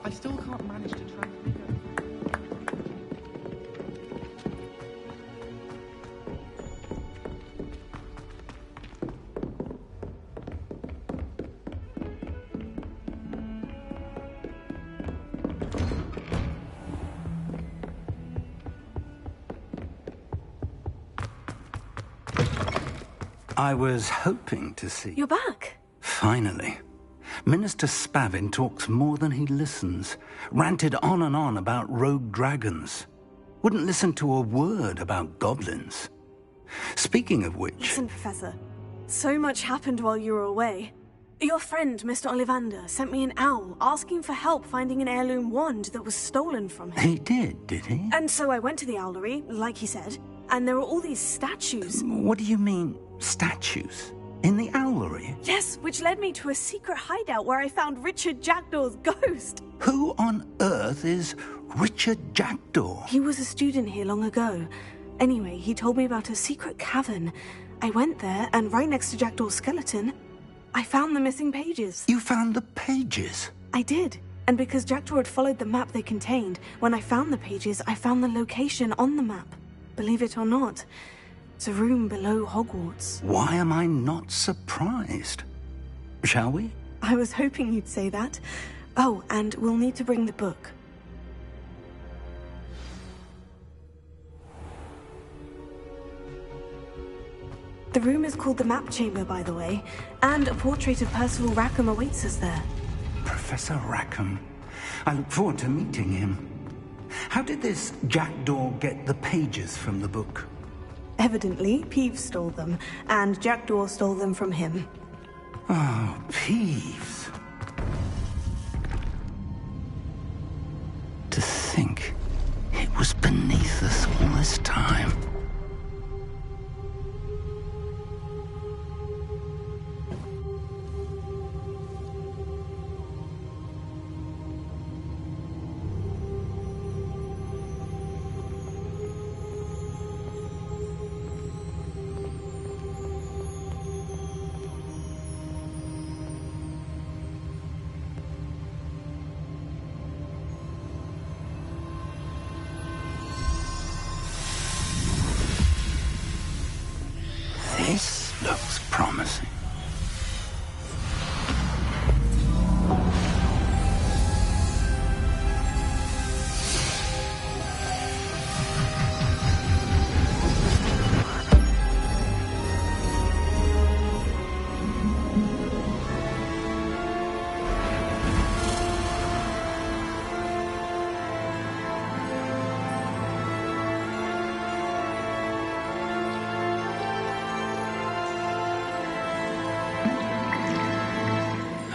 I still can't manage to transfigure. I was hoping to see... You're back. Finally. Minister Spavin talks more than he listens. Ranted on and on about rogue dragons. Wouldn't listen to a word about goblins. Speaking of which... Listen, Professor. So much happened while you were away. Your friend, Mr. Ollivander, sent me an owl asking for help finding an heirloom wand that was stolen from him. He did he? And so I went to the owlery, like he said, and there were all these statues. What do you mean, statues? In the owlery? Yes, which led me to a secret hideout where I found Richard Jackdaw's ghost. Who on earth is Richard Jackdaw? He was a student here long ago. Anyway, he told me about a secret cavern. I went there, and right next to Jackdaw's skeleton, I found the missing pages. You found the pages? I did. And because Jackdaw had followed the map they contained, when I found the pages, I found the location on the map. Believe it or not, it's a room below Hogwarts. Why am I not surprised? Shall we? I was hoping you'd say that. Oh, and we'll need to bring the book. The room is called the Map Chamber, by the way, and a portrait of Percival Rackham awaits us there. Professor Rackham. I look forward to meeting him. How did this Jackdaw get the pages from the book? Evidently, Peeves stole them, and Jackdaw stole them from him. Oh, Peeves. To think it was beneath us all this time. This looks promising.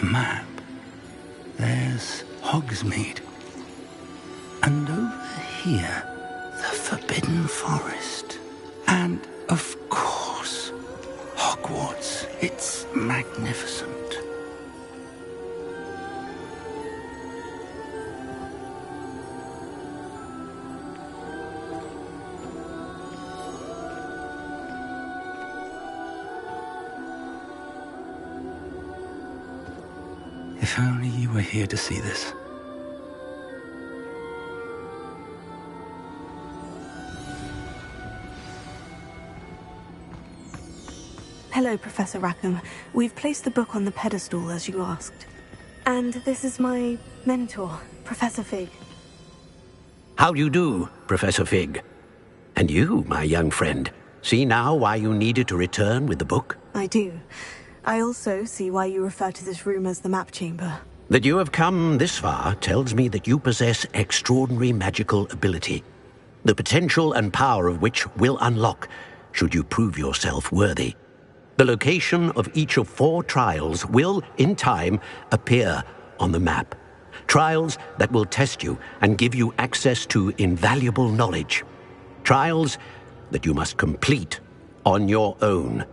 Map. There's Hogsmeade. And over here, the Forbidden Forest. And, of course, Hogwarts. It's magnificent. If only you were here to see this. Hello, Professor Rackham. We've placed the book on the pedestal, as you asked. And this is my mentor, Professor Fig. How do you do, Professor Fig? And you, my young friend, see now why you needed to return with the book? I do. I also see why you refer to this room as the Map Chamber. That you have come this far tells me that you possess extraordinary magical ability, the potential and power of which will unlock should you prove yourself worthy. The location of each of 4 trials will, in time, appear on the map. Trials that will test you and give you access to invaluable knowledge. Trials that you must complete on your own.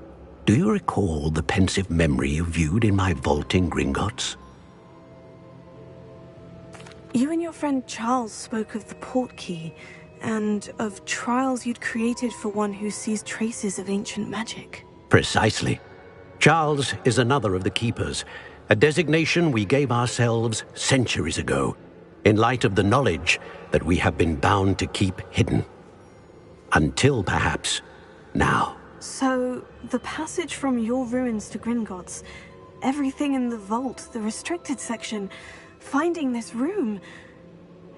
Do you recall the pensive memory you viewed in my vault in Gringotts? You and your friend Charles spoke of the portkey, and of trials you'd created for one who sees traces of ancient magic. Precisely. Charles is another of the Keepers, a designation we gave ourselves centuries ago, in light of the knowledge that we have been bound to keep hidden. Until, perhaps, now. So, the passage from your ruins to Gringotts, everything in the vault, the restricted section, finding this room,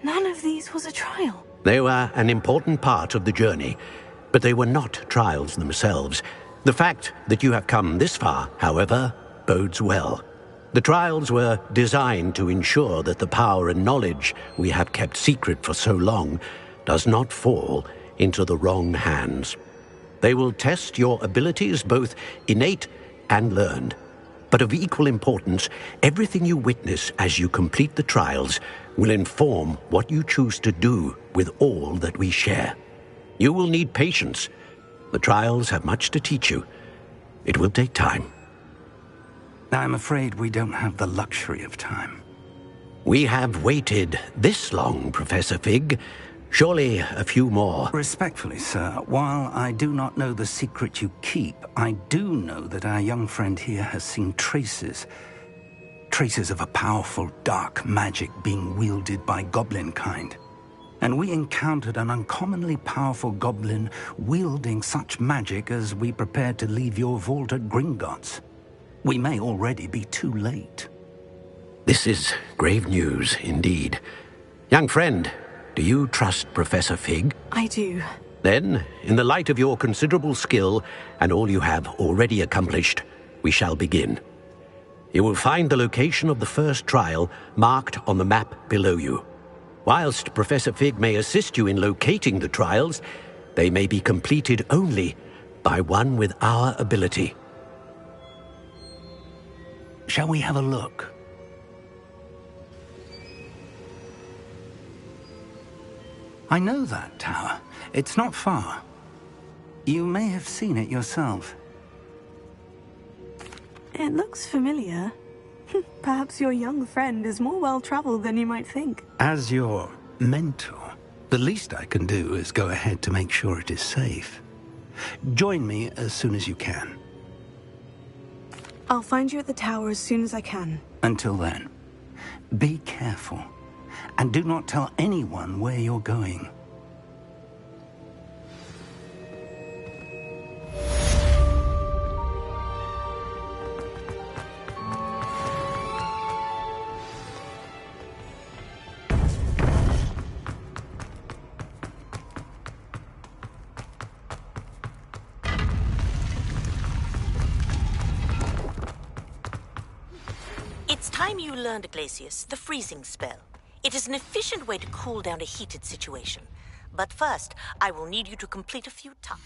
none of these was a trial. They were an important part of the journey, but they were not trials themselves. The fact that you have come this far, however, bodes well. The trials were designed to ensure that the power and knowledge we have kept secret for so long does not fall into the wrong hands. They will test your abilities, both innate and learned. But of equal importance, everything you witness as you complete the trials will inform what you choose to do with all that we share. You will need patience. The trials have much to teach you. It will take time. I'm afraid we don't have the luxury of time. We have waited this long, Professor Fig. Surely a few more. Respectfully, sir, while I do not know the secret you keep, I do know that our young friend here has seen traces of a powerful dark magic being wielded by goblin kind. And we encountered an uncommonly powerful goblin wielding such magic as we prepared to leave your vault at Gringotts. We may already be too late. This is grave news indeed. Young friend, do you trust Professor Fig? I do. Then, in the light of your considerable skill and all you have already accomplished, we shall begin. You will find the location of the first trial marked on the map below you. Whilst Professor Fig may assist you in locating the trials, they may be completed only by one with our ability. Shall we have a look? I know that tower. It's not far. You may have seen it yourself. It looks familiar. Perhaps your young friend is more well-traveled than you might think. As your mentor, the least I can do is go ahead to make sure it is safe. Join me as soon as you can. I'll find you at the tower as soon as I can. Until then, be careful. And do not tell anyone where you're going. It's time you learned, Glacius, the freezing spell. It is an efficient way to cool down a heated situation. But first, I will need you to complete a few tasks.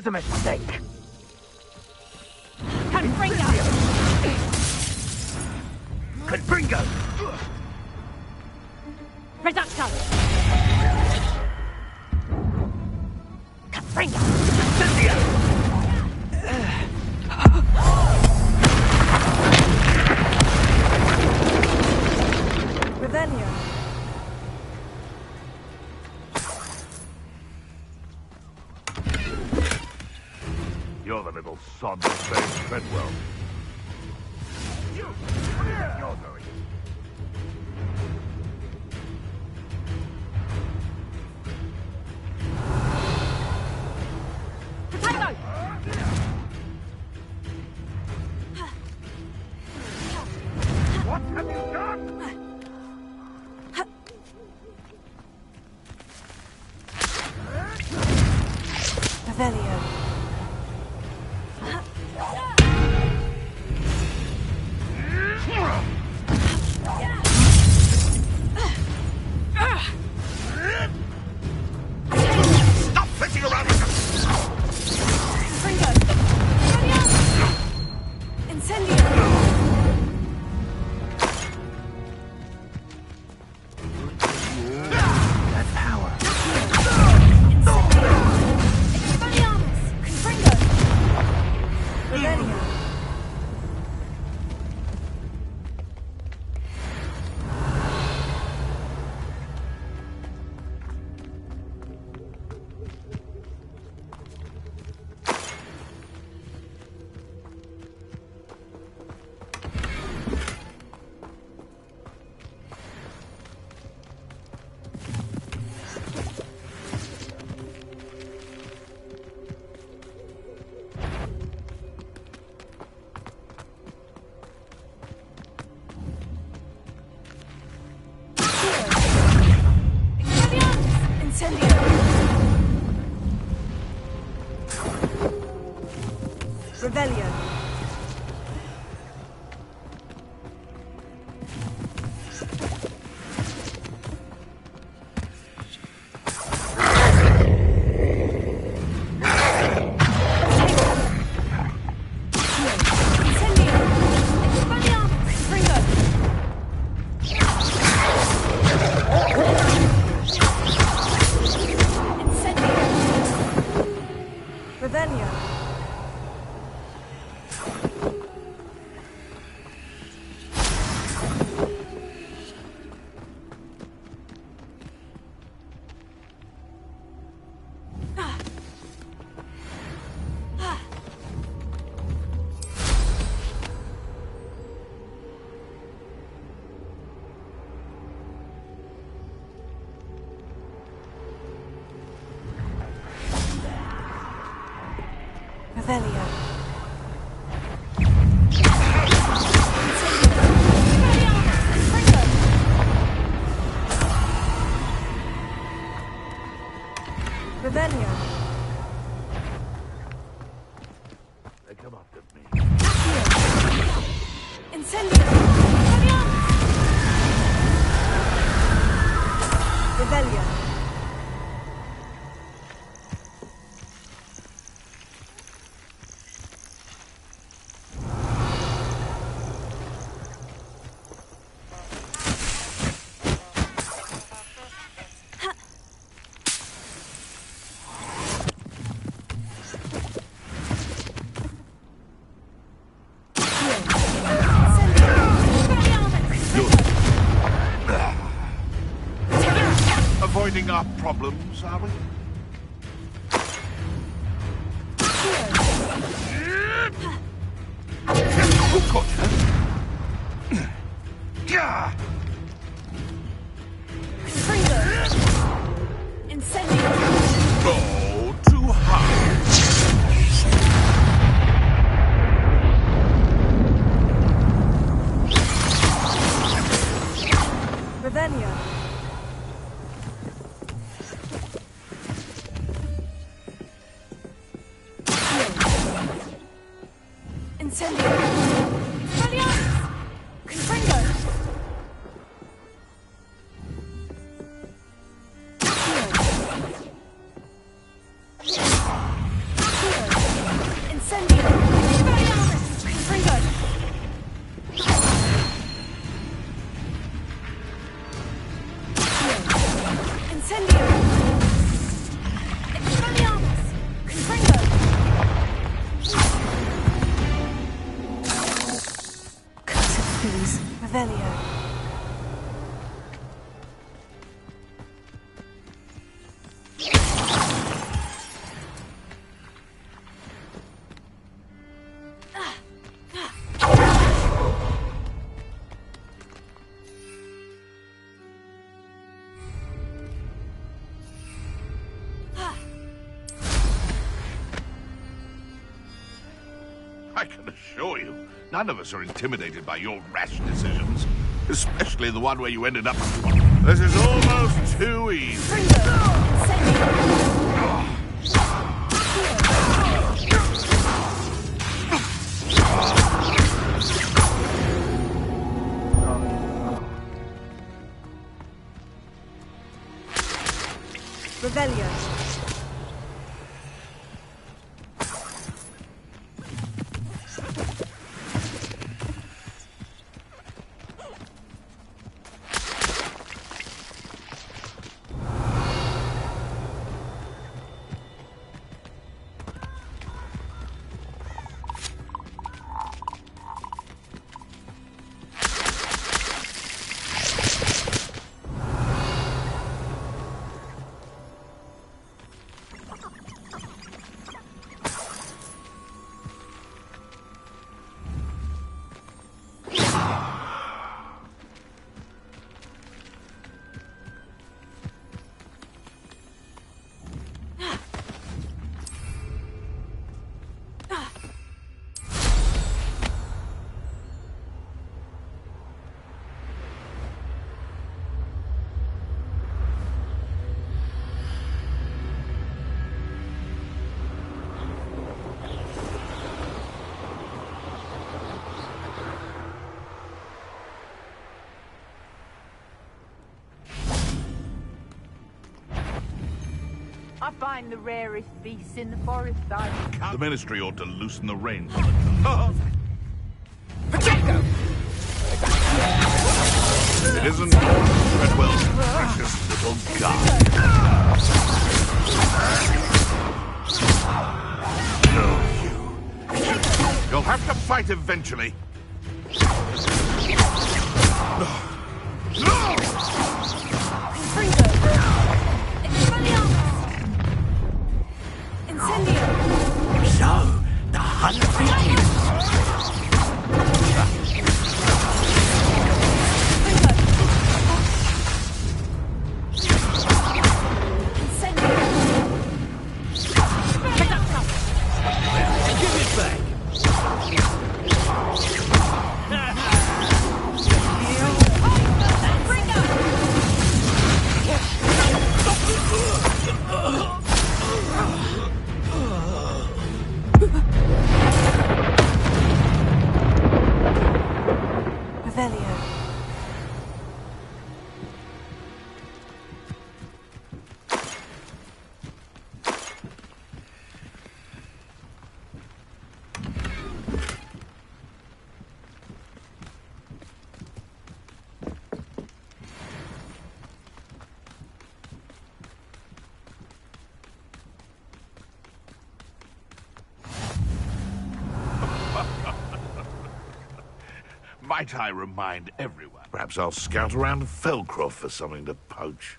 was a mistake. Confringo! Confringo! Reducto! Confringo! Incendio! Revelio. You're the little sod that saved Treadwell. You! You're going. Potato! What have you done? Revelio. Stop flitting around with them! Confringo. Incendio. That power. Expelliarmus. Confringo. Revelio. Incendio. Revelio. Incendio. Expelliarmus. Confringo. Incendio. Revelio. Revelio. Revelio. They come after me. Incendio. Revelio. Avoiding our problems, are we? Who caught you? Gah! Incendio. Go too high. Revelio. Incendio. Expelliarmus. Confringo. Revelio. I can assure you, none of us are intimidated by your rash decisions. Especially the one where you ended up... This is almost too easy. Revelio. I find the rarest beasts in the forest. The Ministry ought to loosen the reins. Pacheco! It isn't Treadwell's precious little gun. No, you. You'll have to fight eventually. So, the hunt begins. Give it back. Revelio. Might I remind everyone? Perhaps I'll scout around Felcroft for something to poach.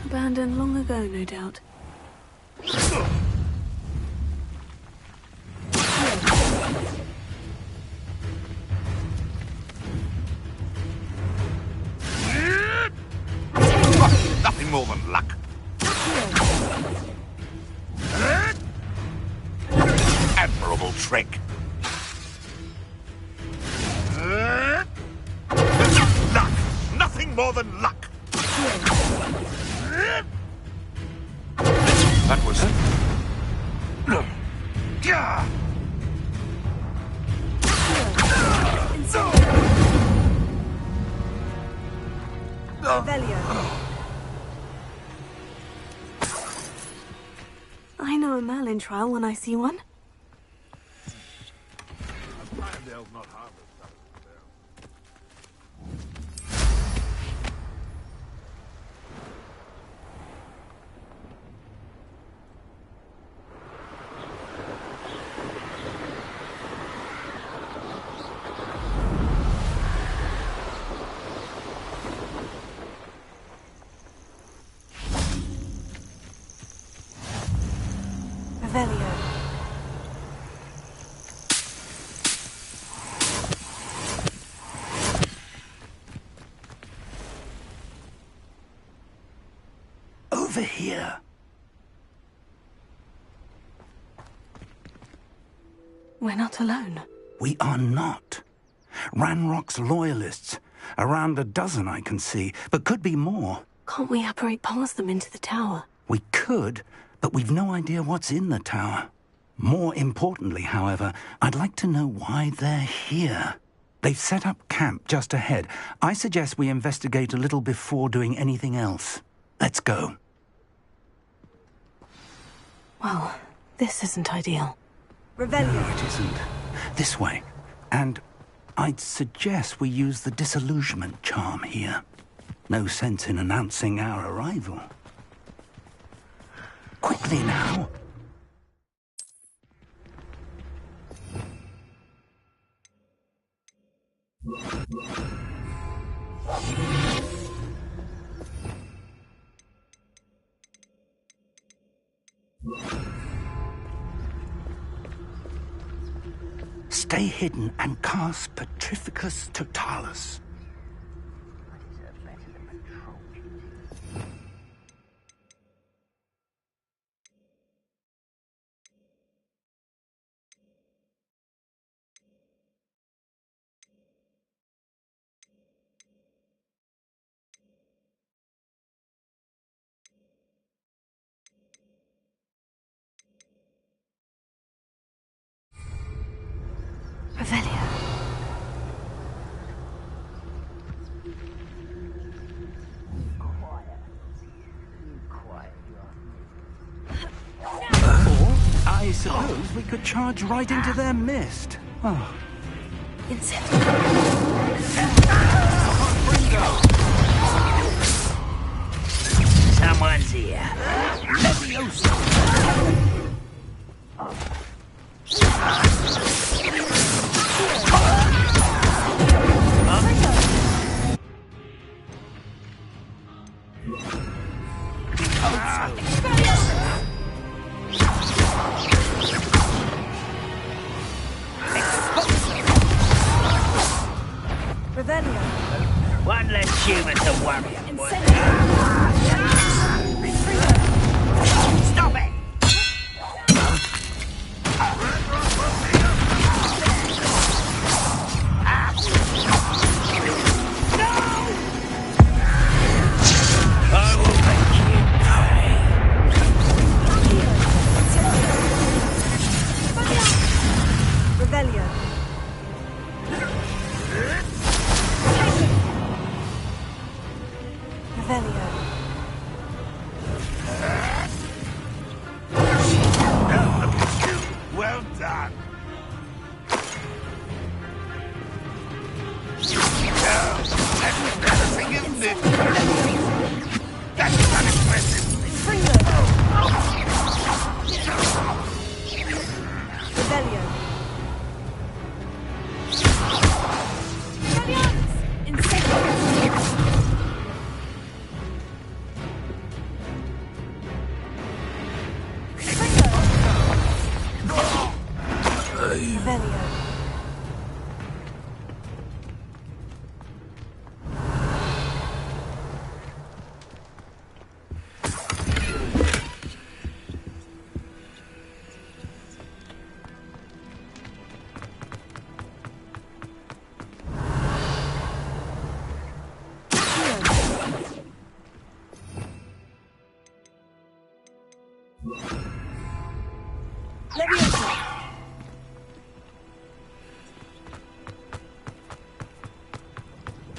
Abandoned long ago, no doubt. Nothing more than luck. Admirable trick. Luck. Nothing more than luck. That was it. I know a Merlin trial when I see one. over here. We're not alone. We are not. Ranrock's loyalists. Around a dozen I can see, but could be more. Can't we apparate past them into the tower? We could, but we've no idea what's in the tower. More importantly, however, I'd like to know why they're here. They've set up camp just ahead. I suggest we investigate a little before doing anything else. Let's go. Well, this isn't ideal. Revelio. No, it isn't. This way. And I'd suggest we use the disillusionment charm here. No sense in announcing our arrival. Quickly now. Stay hidden and cast Petrificus Totalis. Revelio. I suppose we could charge right into their mist. Oh. Someone's here. One less human to worry about. Stop it! I will make you pay. Revelio. Revelio. Well done. That's embarrassing, isn't it? That's not impressive. Revelio. Revelio.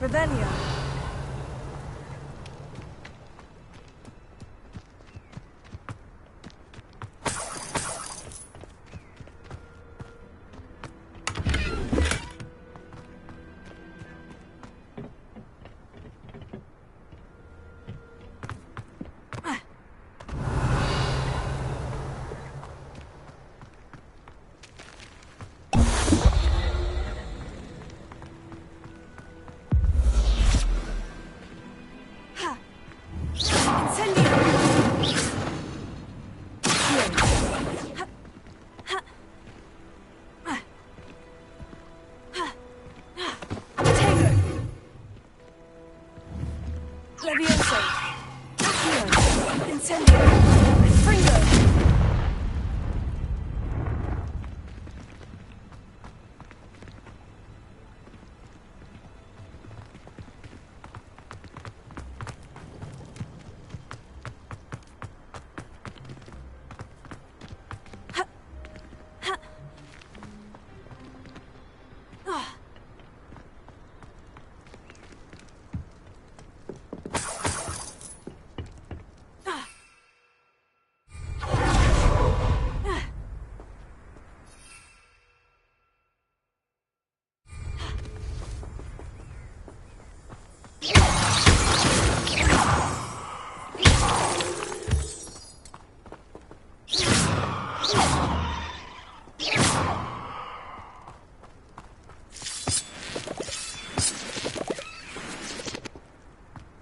Revelio.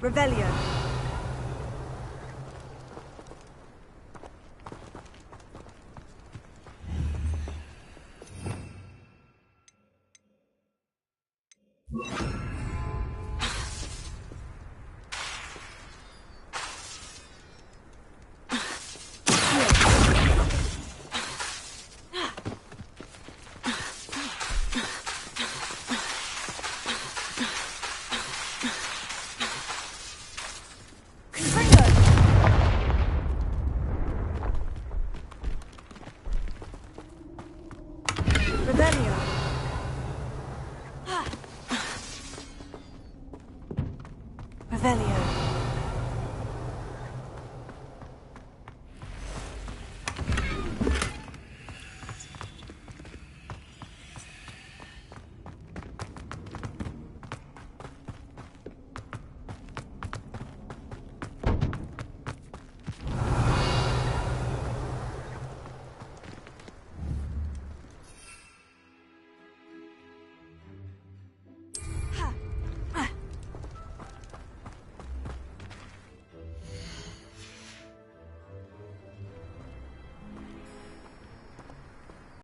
Revelio. Revelio. Revelio.